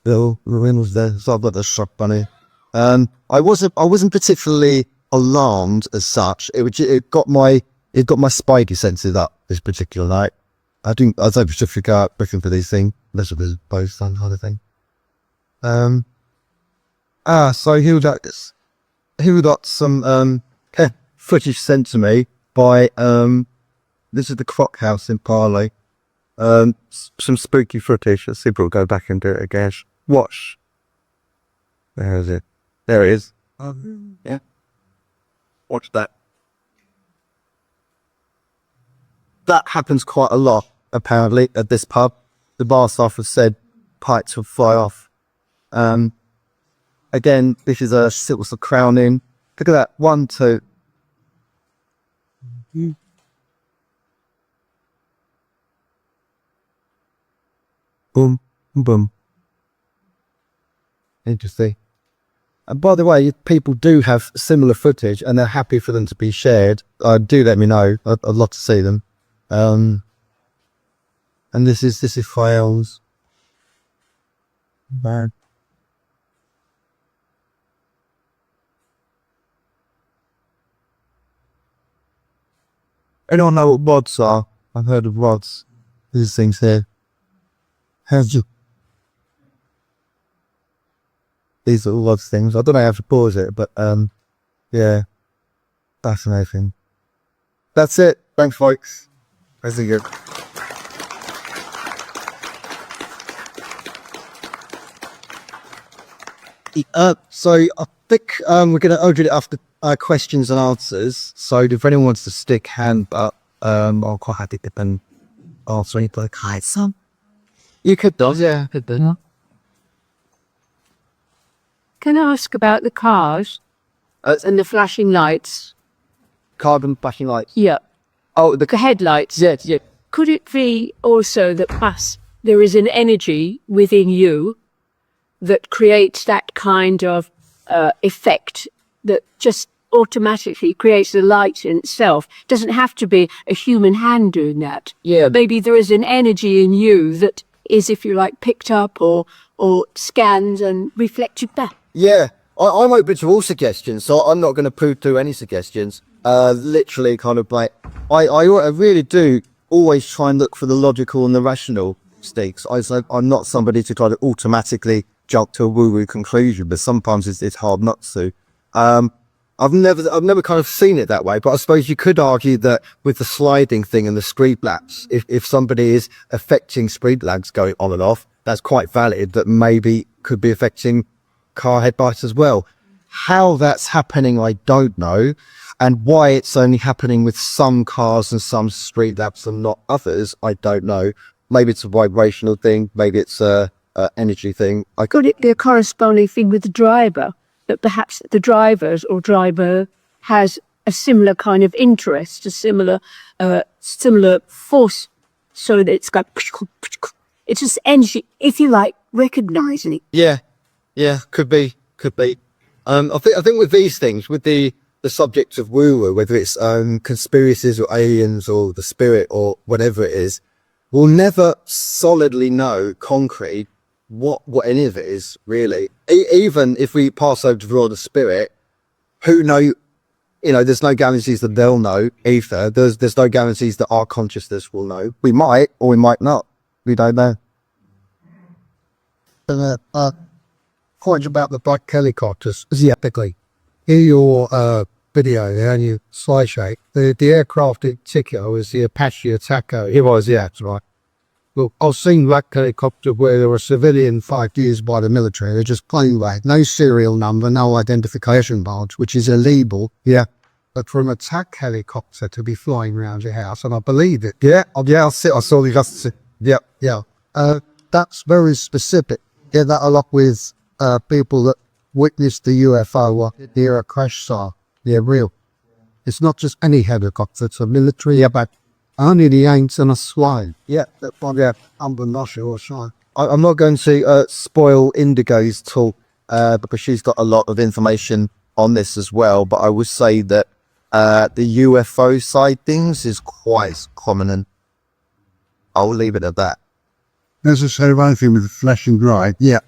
little ruins there. So I've got the shock bunny. I wasn't particularly alarmed as such. It got my spidey senses up this particular night. I don't particularly go out looking for these things. This will be both some kind of thing. So he got some footage sent to me by this is the Croc House in Parley. Some spooky footage. Let's see if we'll go back and do it again. Watch. Where is it? There it is. Yeah. Watch that. That happens quite a lot, apparently, at this pub. The bar staff has said pipes will fly off. Again, this is a silver crowning. Look at that. 1, 2. Boom, boom. Interesting. And by the way, if people do have similar footage and they're happy for them to be shared, do let me know. I'd love to see them. And this is files. Bad. I don't know what rods are. I've heard of rods. These things here. How's you? These are rods things. I don't know how to pause it, but yeah. Fascinating. That's it. Thanks, folks. Very good. So I think we're going to open it after questions and answers. So if anyone wants to stick hand up, I'll quite happy to then answer any like hi some. You could do, yeah. Could do. Can I ask about the cars and the flashing lights? Carbon flashing lights. Yeah. Oh, The headlights. yes, yeah. Could it be also that perhaps there is an energy within you that creates that kind of effect that just automatically creates the light in itself? Doesn't have to be a human hand doing that. Yeah. Maybe there is an energy in you that is, if you like, picked up or scanned and reflected back. Yeah, I'm open to all suggestions, so I'm not going to poo through any suggestions. Literally, kind of like, I really do always try and look for the logical and the rational stakes. I'm not somebody to try to automatically jump to a woo-woo conclusion, but sometimes it's hard not to. I've never kind of seen it that way, but I suppose you could argue that with the sliding thing and the speed lamps, if somebody is affecting speed lamps going on and off, that's quite valid. That maybe could be affecting car headlights as well. How that's happening, I don't know, and why it's only happening with some cars and some street lamps and not others, I don't know. Maybe it's a vibrational thing, maybe it's a energy thing. Could it be a corresponding thing with the driver, that perhaps the driver has a similar kind of interest, a similar force, so that it's got, it's just energy, if you like, recognizing it. Yeah, could be. I think with these things, with the subject of woo-woo, whether it's conspiracies or aliens or the spirit or whatever it is, we'll never solidly know concrete what any of it is, really. Even if we pass over to the world of spirit, who know, there's no guarantees that they'll know either. There's no guarantees that our consciousness will know. We might or we might not. We don't know. Point about the black helicopters. Yeah, quickly. In your video, and you slideshow, the aircraft in particular was the Apache Attacker. It was, yeah, that's right. Well, I've seen black helicopter where there were civilian 5 years by the military. They're just plain white, no serial number, no identification badge, which is illegal. Yeah. But for an attack helicopter to be flying around your house, and I believe it. Yeah, I saw the justice. Yeah. Yeah. that's very specific. Get that a lot with people that witnessed the UFO or the air crash site. They're real. It's not just any helicopter, it's a military, but only the ain't and a swine. Yeah, That probably have ambulance or so. I'm not going to spoil Indigo's talk because she's got a lot of information on this as well. But I would say that the UFO side things is quite common, and I'll leave it at that. There's a same thing with the flashing light. Yeah.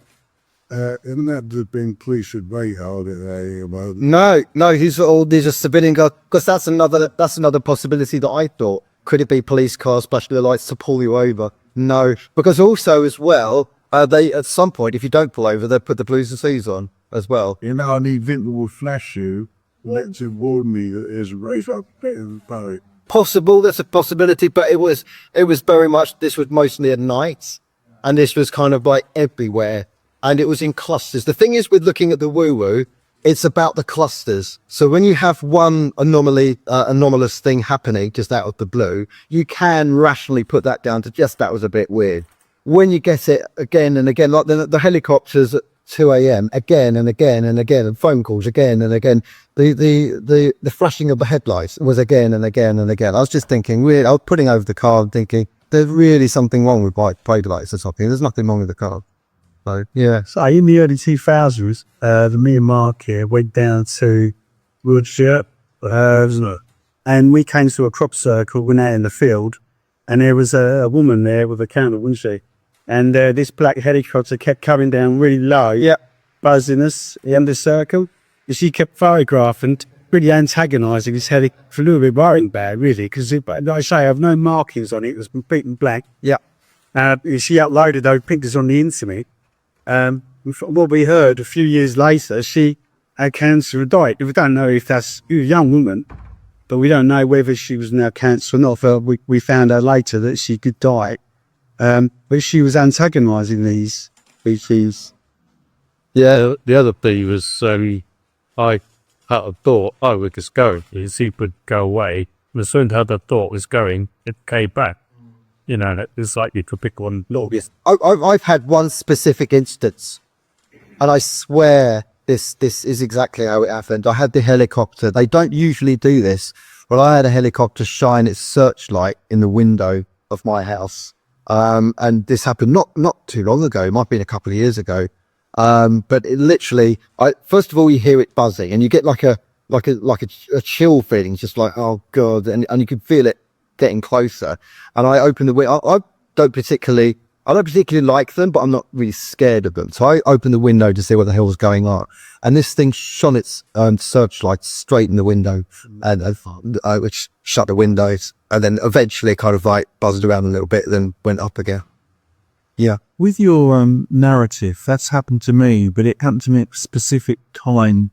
Isn't that the been police advice held it there about? No, these are civilian cars. Because that's another possibility that I thought. Could it be police cars flashing the lights to pull you over? No, because also as well, they at some point, if you don't pull over, they put the blues and seas on as well. You know, I need Vinton will flash you. Let's warn me that there's a race up there about it. Possible, that's a possibility, but it was very much, this was mostly at night, and this was kind of like everywhere, and it was in clusters. The thing is with looking at the woo-woo, it's about the clusters. So when you have one anomalous thing happening just out of the blue, you can rationally put that down to just that was a bit weird. When you get it again and again, like the helicopters at 2 a.m. again and again and again, and phone calls again and again, the flashing of the headlights was again and again and again. I was just thinking, I was putting over the car and thinking, there's really something wrong with white brake lights or something. There's nothing wrong with the car. So, yeah. So in the early 2000s, me and Mark here went down to Wiltshire, and we came to a crop circle, went out in the field, and there was a woman there with a candle, wasn't she? And this black helicopter kept coming down really low, buzzing us in the circle. And she kept photographing, really antagonising this helicopter. A little bit worrying about it, really, because like I say, I have no markings on it. It was completely black. Yeah. She uploaded those pictures on the internet. What we heard a few years later, she had cancer and died. We don't know if that's a young woman, but we don't know whether she was now cancer or not. But we found out later that she could die. But she was antagonising these species. Yeah, the other thing was I had a thought, we could go. He would go away. And as soon as the thought was going, it came back. You know, it's like you could pick one. Yes. I've had one specific instance, and I swear this is exactly how it happened. I had the helicopter. They don't usually do this. Well, I had a helicopter shine its searchlight in the window of my house. And this happened not too long ago. It might have been a couple of years ago. But it literally, first of all, you hear it buzzing, and you get like a chill feeling, just like, oh God, and you can feel it getting closer. And I open the window. I don't particularly like them, but I'm not really scared of them. So I opened the window to see what the hell was going on. And this thing shone its searchlight straight in the window, and which shut the windows. And then eventually kind of like buzzed around a little bit, then went up again. Yeah. With your narrative, that's happened to me, but it happened to me at a specific time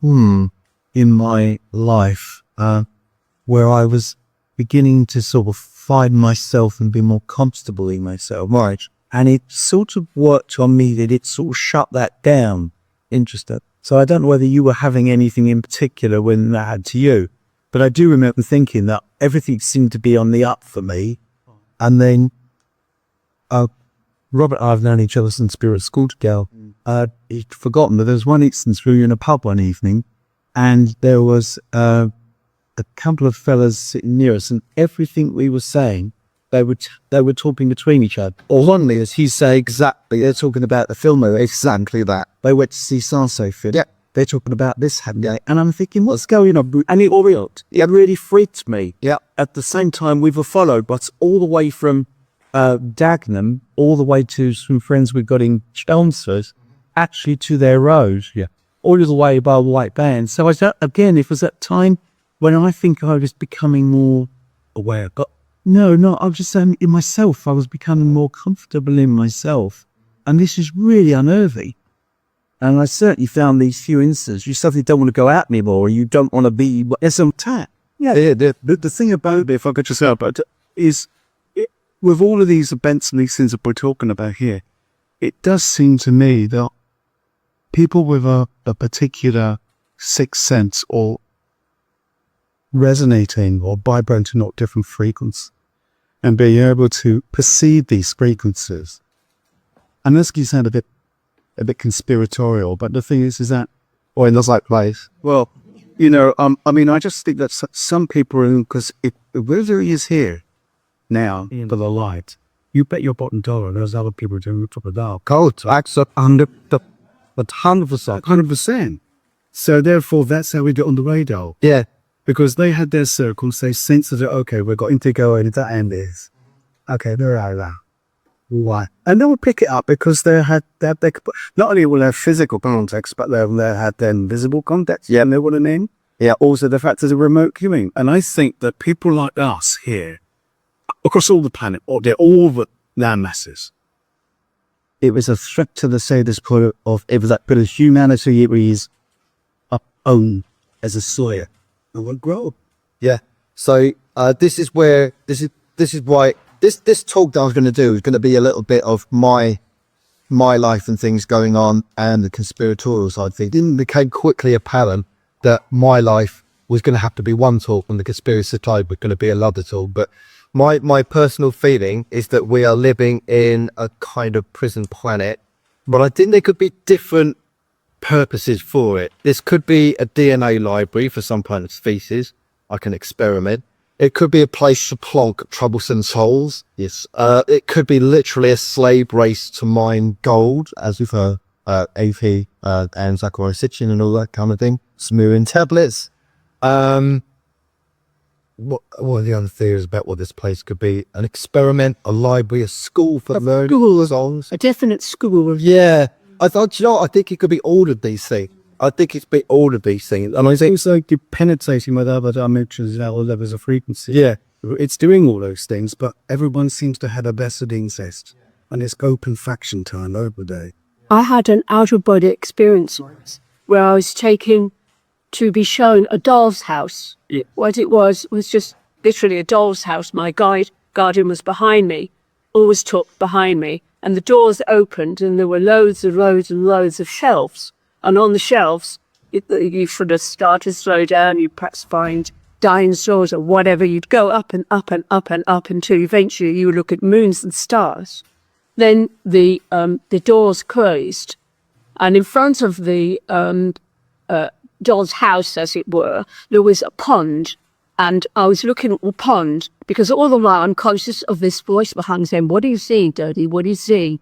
in my life where I was beginning to sort of find myself and be more comfortable in myself. Right. And it sort of worked on me that it sort of shut that down. Interesting. So I don't know whether you were having anything in particular when that happened to you, but I do remember thinking that everything seemed to be on the up for me. And then Robert and I have known each other since we were at school together. He'd forgotten that there was one instance we were in a pub one evening, and there was a couple of fellas sitting near us, and everything we were saying, they were talking between each other. Or only, as he say, exactly. They're talking about the film, exactly that. They went to see Sanso film. Yeah. They're talking about this happening. And I'm thinking, what's going on? And it really freaked me. Yeah. At the same time, we were followed, but all the way from Dagenham, all the way to some friends we've got in Chelmsford, actually to their road. Yeah. All the way by a white band. So it was that time when I think I was becoming more aware. But no, I was just saying in myself, I was becoming more comfortable in myself. And this is really unnerving. And I certainly found these few instances, you suddenly don't want to go out anymore, or you don't want to be, there's some tap. Yeah. The thing about it, if I could just say about it, is with all of these events and these things that we're talking about here, it does seem to me that people with a particular sixth sense or resonating or vibrating at different frequencies and being able to perceive these frequencies And this can sound a bit conspiratorial, but the thing is that, Or in the right place. well, I mean, I just think that some people, because if whether he is here now for the light, you bet your bottom dollar there's other people doing it for the dark. Cold. Accept 100%. 100%. So therefore, that's how we do it on the radar. Yeah. Because they had their circles, they censored it, okay, we've got Indigo and that end is. Okay, they're out of that. Why? And they would pick it up because they could, not only will they have physical context, but they had their invisible context. Yeah. You know what I mean? Yeah. Also, the fact there's a remote viewing. And I think that people like us here, across all the planet, or they're all the land masses. It was a threat to the status quo of, it was like, but as humanity, it was up own as a soil. And we'll grow. Yeah. So this is why this talk that I was going to do is going to be a little bit of my life and things going on and the conspiratorial side thing. It became quickly apparent that my life was going to have to be one talk and the conspiracy side was going to be another talk. But my personal feeling is that we are living in a kind of prison planet, but I think there could be different purposes for it. This could be a DNA library for some kind of species. I can experiment. It could be a place to plonk troublesome souls. Yes. It could be literally a slave race to mine gold, as with AP and Zachary Sitchin and all that kind of thing. Smearing tablets. What are the other theories about what this place could be? An experiment, a library, a school for learning souls. A definite school. Yeah. I thought, I think it could be all of these things. I think it's be all of these things. And I think It's like penetrating with other dimensions and other levels of frequency. yeah. It's doing all those things, but everyone seems to have a vested incest. And it's open faction time over there. I had an out-of-body experience once where I was taken to be shown a doll's house. Yeah. What it was just literally a doll's house. My guardian was behind me, always talked behind me, and the doors opened and there were loads and loads and loads of shelves. And on the shelves, you sort of start to slow down, you perhaps find dinosaurs or whatever. You'd go up and up and up and up until eventually you would look at moons and stars. Then the doors closed, and in front of the doll's house, as it were, there was a pond. And I was looking at the pond because all the while I'm conscious of this voice behind saying, "What are you seeing, Dodie? What are you seeing?"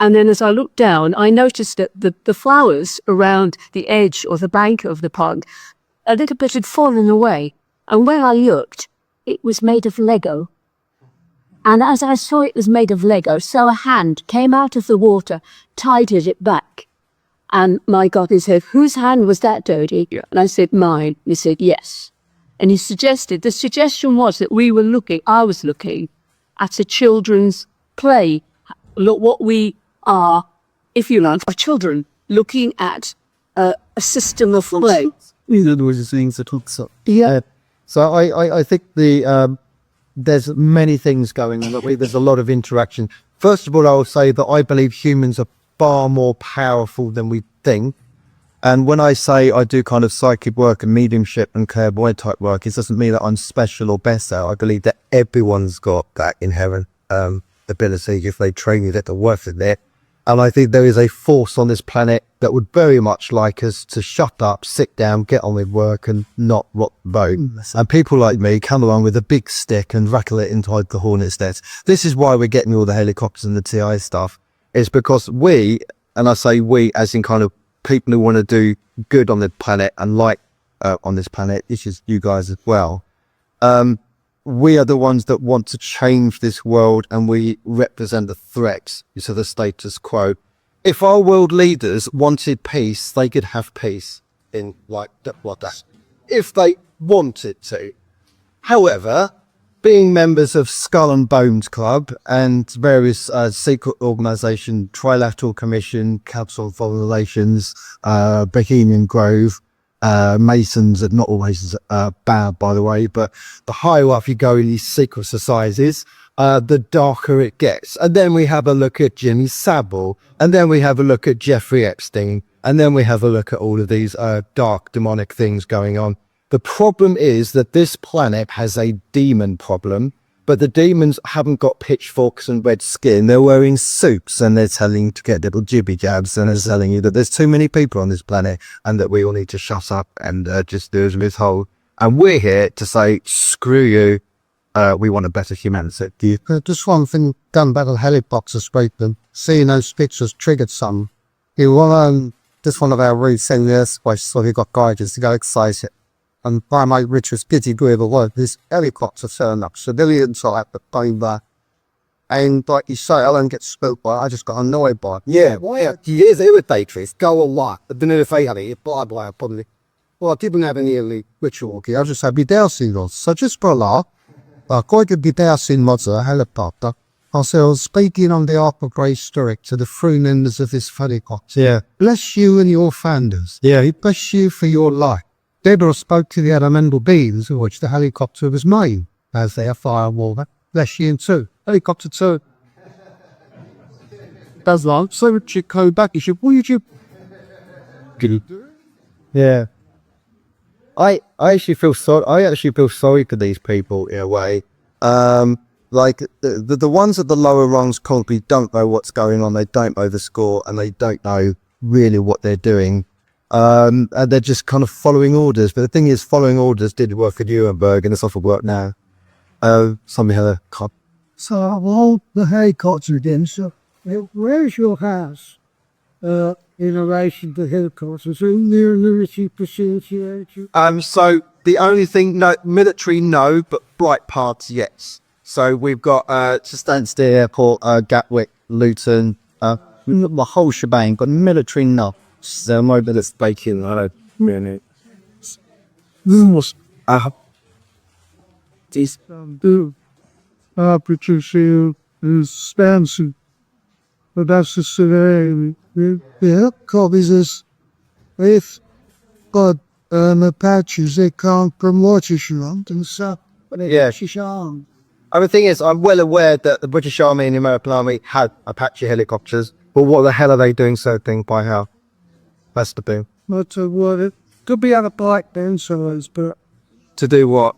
And then as I looked down, I noticed that the flowers around the edge or the bank of the pond, a little bit had fallen away. And when I looked, it was made of Lego. And as I saw it was made of Lego, so a hand came out of the water, tidied it back. And my God, he said, "Whose hand was that, Dodie?" Yeah. And I said, "Mine." He said, "Yes." And the suggestion was that I was looking at a children's play. Look what we are, if you like, for children, looking at a system of play. These are the things that talk so. Yeah. So I think there's many things going on. There's a lot of interaction. First of all, I will say that I believe humans are far more powerful than we think. And when I say I do kind of psychic work and mediumship and clairvoyant type work, it doesn't mean that I'm special or better. I believe that everyone's got that inherent ability if they train it, they're worth it there. And I think there is a force on this planet that would very much like us to shut up, sit down, get on with work and not rock the boat. And people like me come along with a big stick and rattle it inside the hornet's nest. This is why we're getting all the helicopters and the TI stuff. It's because we, and I say we as in kind of people who want to do good on the planet and like on this planet, which is you guys as well. We are the ones that want to change this world and we represent the threats to the status quo. If our world leaders wanted peace, they could have peace in like that. If they wanted to. However, being members of Skull and Bones Club and various secret organisation, Trilateral Commission, Council on Foreign Relations, Bohemian Grove, Masons are not always bad, by the way, but the higher up you go in these secret societies, the darker it gets. And then we have a look at Jimmy Savile, and then we have a look at Jeffrey Epstein, and then we have a look at all of these dark demonic things going on. The problem is that this planet has a demon problem But the demons haven't got pitchforks and red skin. They're wearing suits, and they're telling you to get little jibby jabs, and they're telling you that there's too many people on this planet and that we all need to shut up and just do as we're told. And we're here to say, screw you. We want a better humanity. Just one thing done about the helicopter speaking. Seeing those pictures triggered some. Just one of our routes in the space, so we got guidance to go excited. And by my richest pity good work, this helicopter turned up, civilian type that came back. And like you say, I don't get spooked by it, I just got annoyed by it. Yeah, why? He is irritating. Go on what? I don't know if I had it, but I probably. Well, I didn't have any early ritual, I just had my dowsing rods. So just for a laugh, I got the dowsing rods of a helicopter. I was speaking on behalf of Grace Sturrock to the crew members of this helicopter. Yeah. Bless you and your founders. Yeah. Bless you for your life. Deborah spoke to the elemental beings of which the helicopter was made, as their fire water. Bless you too. Helicopter 2. Does like, so would you go back? You should, what did you do? Yeah. I actually feel sorry for these people in a way. Like the ones at the lower rungs probably don't know what's going on. They don't know the score, and they don't know really what they're doing. And they're just kind of following orders. But the thing is, following orders did work at Nuremberg, and it's off of work now. Somebody had a cop. So I'll hold the helicopter again. So where's your house? In relation to helicopters, near military facility. So the only thing, no, military, no, but bright parts, yes. So we've got Stansted Airport, Gatwick, Luton, the whole shebang. Got military, no. So my bit of speaking, I don't really. This producer is Stanson. But that's the scenario. Yeah, copies us with God Apaches. They can't promote you and stuff. Yeah. The thing is, I'm well aware that the British Army and the American Army had Apache helicopters, but what the hell are they doing certain by how? That's the thing. Not to what it could be other black dancers, but To do what?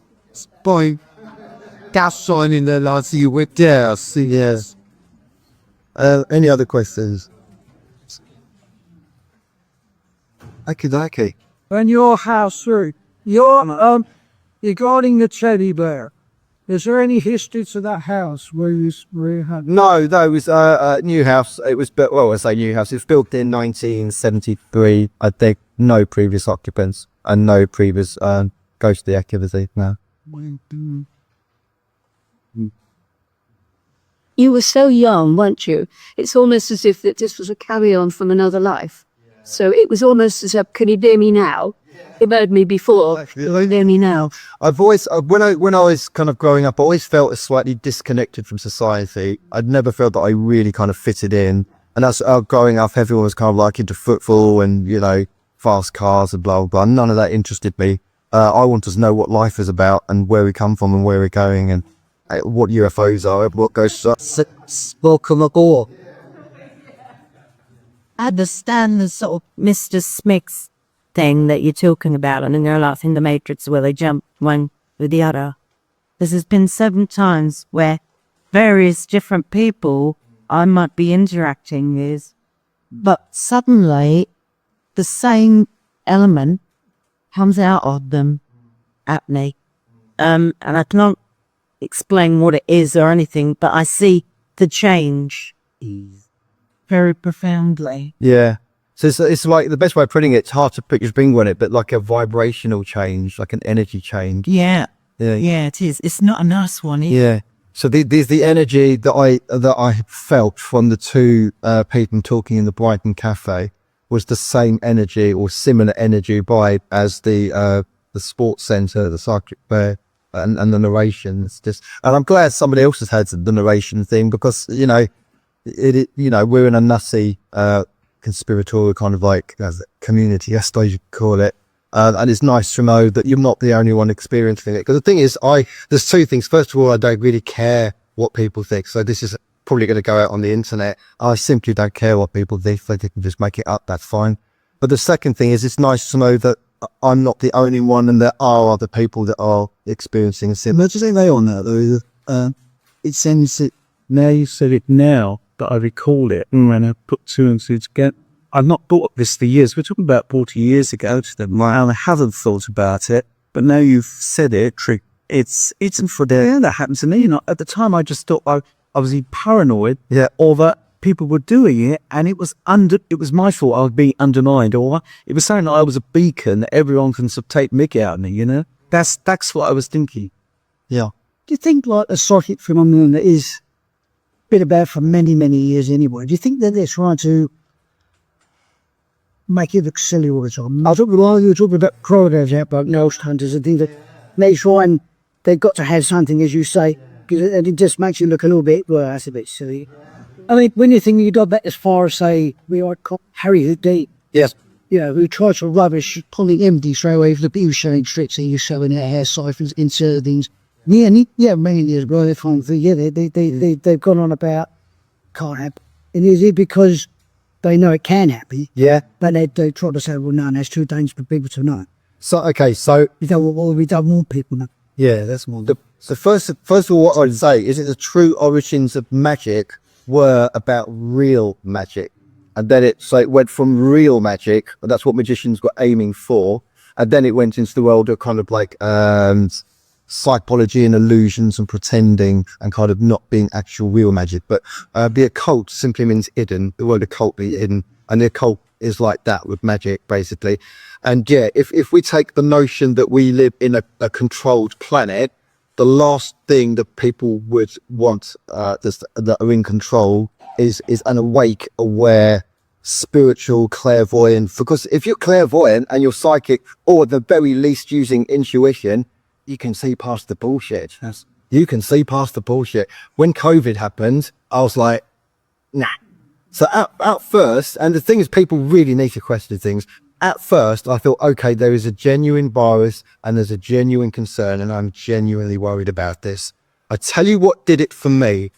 by gas sign in the last you with gas. Yes. Any other questions? Okay. And your house through your regarding the teddy bear. Is there any history to that house where you had? No, it was a new house. It was built, well, I say new house. It was built in 1973. I think no previous occupants and no previous ghostly activity. No. You were so young, weren't you? It's almost as if that this was a carry-on from another life. So it was almost as if, can you hear me now? You heard me before. Can you hear me now? I've always, when I was kind of growing up, I always felt slightly disconnected from society. I'd never felt that I really kind of fitted in. And as growing up, everyone was kind of like into football and, you know, fast cars and blah, blah, blah. None of that interested me. I wanted to know what life is about and where we come from and where we're going and what UFOs are, what ghosts are. I understand the sort of Mr. Smix thing that you're talking about, and then they're like in the Matrix where they jump one with the other. This has been 7 times where various different people I might be interacting with, but suddenly the same element comes out of them at me. And I can't explain what it is or anything, but I see the change very profoundly. Yeah. So it's like, the best way of putting it, it's hard to put your finger on it, but like a vibrational change, like an energy change. Yeah, it is. It's not a nice one. Yeah. So there's the energy that I felt from the 2 people talking in the Brighton Cafe was the same energy or similar energy vibe as the sports centre, the psychic bear, and the narration. It's just, and I'm glad somebody else has had the narration thing, because we're in a nutty conspiratorial kind of like community, I suppose you could call it. And it's nice to know that you're not the only one experiencing it. Because the thing is, there's 2 things. First of all, I don't really care what people think. So this is probably going to go out on the internet. I simply don't care what people think. If they can just make it up, that's fine. But the second thing is, it's nice to know that I'm not the only one, and there are other people that are experiencing a similar. Imagine they on that though. it sends it. Now you said it now that I recall it, when I put two and two together. I've not thought of this for years. We're talking about 40 years ago to them. I haven't thought about it, but now you've said it, it's for that happened to me. You know, at the time I just thought I was paranoid, or that people were doing it, and it was my fault. I was being undermined, or it was saying that I was a beacon that everyone can take mickey out of me. You know, that's what I was thinking. Yeah. Do you think like a psychic phenomenon that is been about for many, many years anyway, do you think that they're trying to make it look silly all the time? I was talking while you were talking about crocodiles out, about ghost hunters and things that they try and they've got to have something, as you say, and it just makes you look a little bit, well, that's a bit silly. I mean, when you think you got back as far as, say, we are Harry Houdini. Yes. You know, who tried to rubbish, pulling empty straight away for the people showing tricks, and you're showing their hair ciphers, insert things. Yeah, and many years ago, they've gone on about can't happen. And is it because they know it can happen? Yeah. But they try to say, well, no, that's too dangerous for people to know. So, okay, so... We don't want people to know. Yeah, that's more... So first of all, what I'd say is that the true origins of magic were about real magic. And then it went from real magic, and that's what magicians were aiming for. And then it went into the world of kind of like psychology and illusions and pretending and kind of not being actual real magic. But the occult simply means hidden. The word occult means hidden. And the occult is like that with magic, basically. And yeah, if we take the notion that we live in a controlled planet, the last thing that people would want that are in control is an awake, aware, spiritual, clairvoyant. Because if you're clairvoyant and you're psychic, or at the very least using intuition, you can see past the bullshit. Yes. You can see past the bullshit. When COVID happened, I was like, nah. So at first, and the thing is, people really need to question things. At first, I thought, okay, there is a genuine virus and there's a genuine concern, and I'm genuinely worried about this. I tell you what did it for me.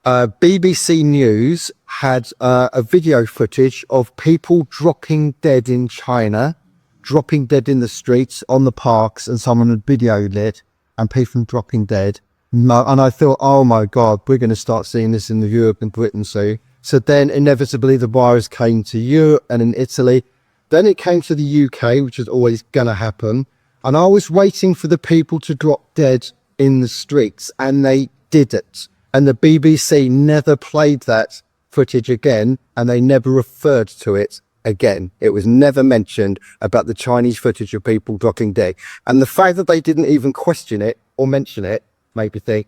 BBC News had a video footage of people dropping dead in China, dropping dead in the streets, on the parks, and someone had videoed it, and people dropping dead. No, and I thought, oh my God, we're going to start seeing this in Europe and Britain soon. So then inevitably the virus came to Europe and in Italy. Then it came to the UK, which is always going to happen. And I was waiting for the people to drop dead in the streets, and they did it. And the BBC never played that footage again, and they never referred to it again. It was never mentioned about the Chinese footage of people dropping dead. And the fact that they didn't even question it or mention it made me think,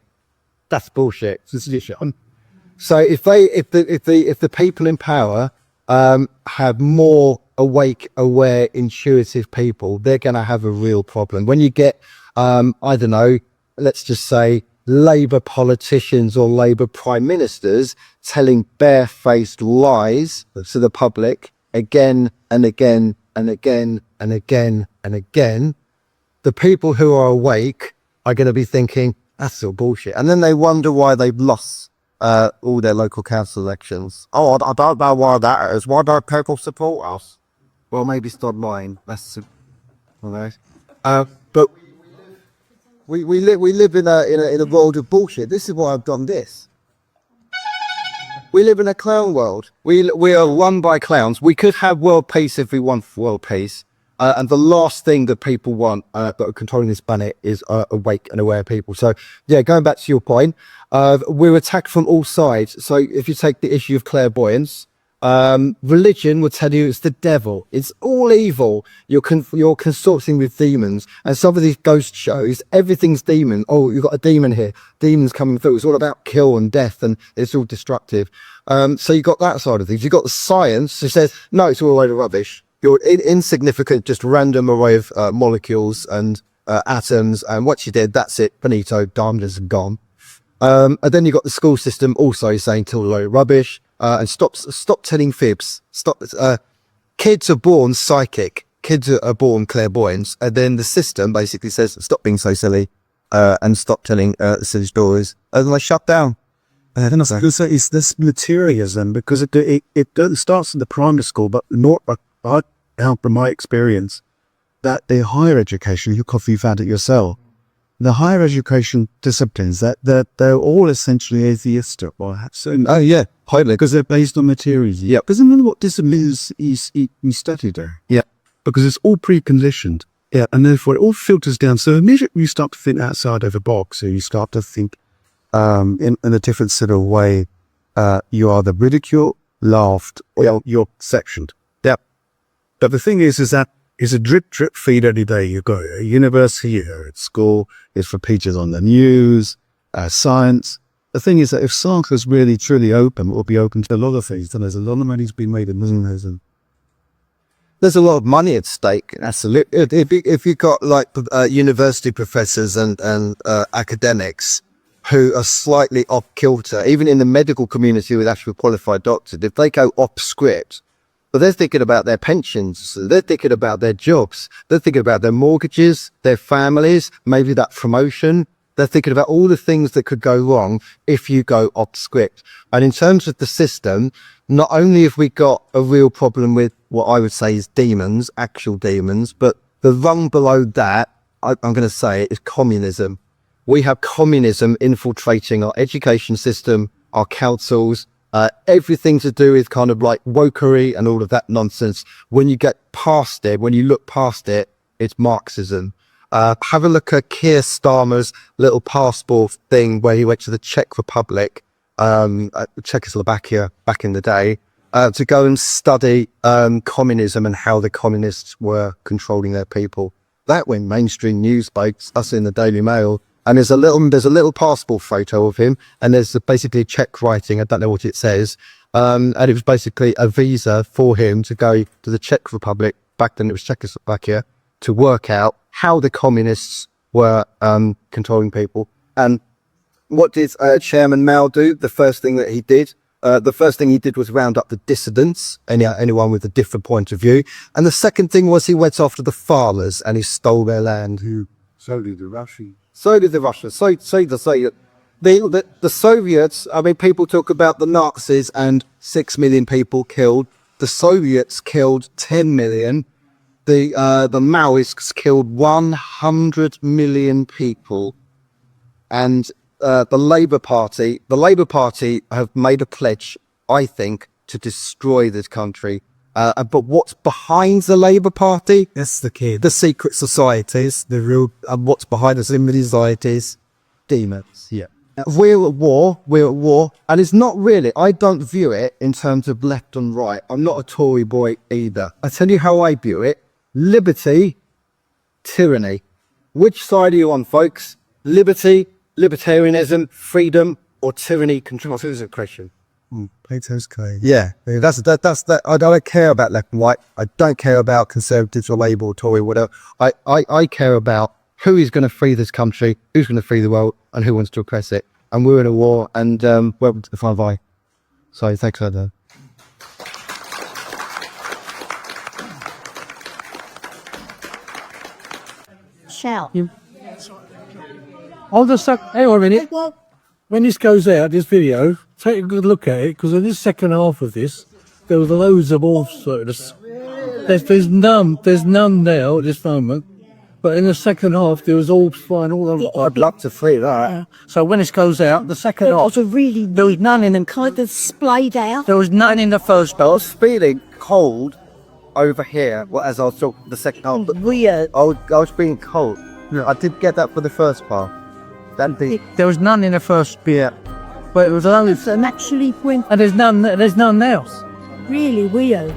that's bullshit. So if the people in power have more awake, aware, intuitive people, they're going to have a real problem. When you get, I don't know, let's just say Labour politicians or Labour prime ministers telling barefaced lies to the public again and again and again and again and again, the people who are awake are going to be thinking, that's all bullshit. And then they wonder why they've lost all their local council elections. Oh, I don't know why that is. Why don't people support us? Well, maybe stop lying. That's, but we live in a world of bullshit. This is why I've done this. We live in a clown world. We are run by clowns. We could have world peace if we want world peace. And the last thing that people want that are controlling this planet is awake and aware people. So, yeah, going back to your point, we're attacked from all sides. So if you take the issue of clairvoyance, religion will tell you it's the devil. It's all evil. You're consorting with demons. And some of these ghost shows, everything's demon. Oh, you've got a demon here. Demons coming through. It's all about kill and death, and it's all destructive. So you got that side of things. You got the science who says, no, it's all a load of rubbish. You're insignificant, just random array of molecules and atoms, and what you did, that's it, finito, diamonds are gone. And then you got the school system also saying it's all a load of rubbish, and stop telling fibs. Kids are born psychic, kids are born clairvoyants, and then the system basically says, stop being so silly, and stop telling silly stories, and they shut down. Because it's this materialism, because it starts in the primary school, but not from my experience, that the higher education, you've found it yourself, the higher education disciplines, that they're all essentially atheistic. Oh yeah, highly. Because they're based on materialism. Yeah. Doesn't matter what disciplines you study there. Yeah. Because it's all preconditioned. Yeah. And therefore it all filters down. So immediately you start to think outside of the box, or you start to think in a different sort of way, you are either ridiculed, laughed, or you're sectioned. Yeah. But the thing is that it's a drip feed every day. You go at university, you're at school, it's for features on the news, science. The thing is that if science was really truly open, it would be open to a lot of things. And there's a lot of money's been made in business. And there's a lot of money at stake. Absolutely. If you've got like university professors and academics who are slightly off kilter, even in the medical community with actual qualified doctors, if they go off script, but they're thinking about their pensions, they're thinking about their jobs, they're thinking about their mortgages, their families, maybe that promotion. They're thinking about all the things that could go wrong if you go off script. And in terms of the system, not only have we got a real problem with what I would say is demons, actual demons, but the rung below that, I'm going to say it, is communism. We have communism infiltrating our education system, our councils, everything to do with kind of like wokery and all of that nonsense. When you get past it, when you look past it, it's Marxism. Have a look at Keir Starmer's little passport thing where he went to the Czech Republic, Czechoslovakia back in the day, to go and study communism and how the communists were controlling their people. That went mainstream news by us in the Daily Mail. And there's a little passport photo of him, and there's basically Czech writing. I don't know what it says. And it was basically a visa for him to go to the Czech Republic, back then it was Czechoslovakia, to work out how the communists were controlling people. And what did Chairman Mao do? The first thing that he did, was round up the dissidents, anyone with a different point of view. And the second thing was he went after the farmers and he stole their land. so did the Russians. So did the Russians. So the Soviets, I mean, people talk about the Nazis and 6 million people killed. The Soviets killed 10 million. The Maoists killed 100 million people. And the Labour Party have made a pledge, I think, to destroy this country. But what's behind the Labour Party? That's the key. The secret societies, the real, what's behind the secret societies? Demons. Yeah. We're at war, and it's not really, I don't view it in terms of left and right. I'm not a Tory boy either. I tell you how I view it. Liberty, tyranny. Which side are you on, folks? Liberty, libertarianism, freedom, or tyranny, control? This is a question. Plato's code. Yeah, that's that. I don't care about left and right. I don't care about conservatives or Labour or Tory, whatever. I care about who is going to free this country, who's going to free the world, and who wants to oppress it. And we're in a war, and welcome to the Five Eye. So thanks for that. Shall. I'll just hang on a minute. When this goes out, this video, take a good look at it, because in this second half of this, there was loads of offshoots. There's none now at this moment, but in the second half there was orbs flying all over. I'd love to see that. So when this goes out, the second half, There was none in them, kind of splayed out. there was none in the first I half. was feeling cold over here. Well, as I was talking the second half, Weird. I was feeling cold. I did get that for the first part. There was none in the first Yeah. but it was only, So actually went and there's none now. really weird.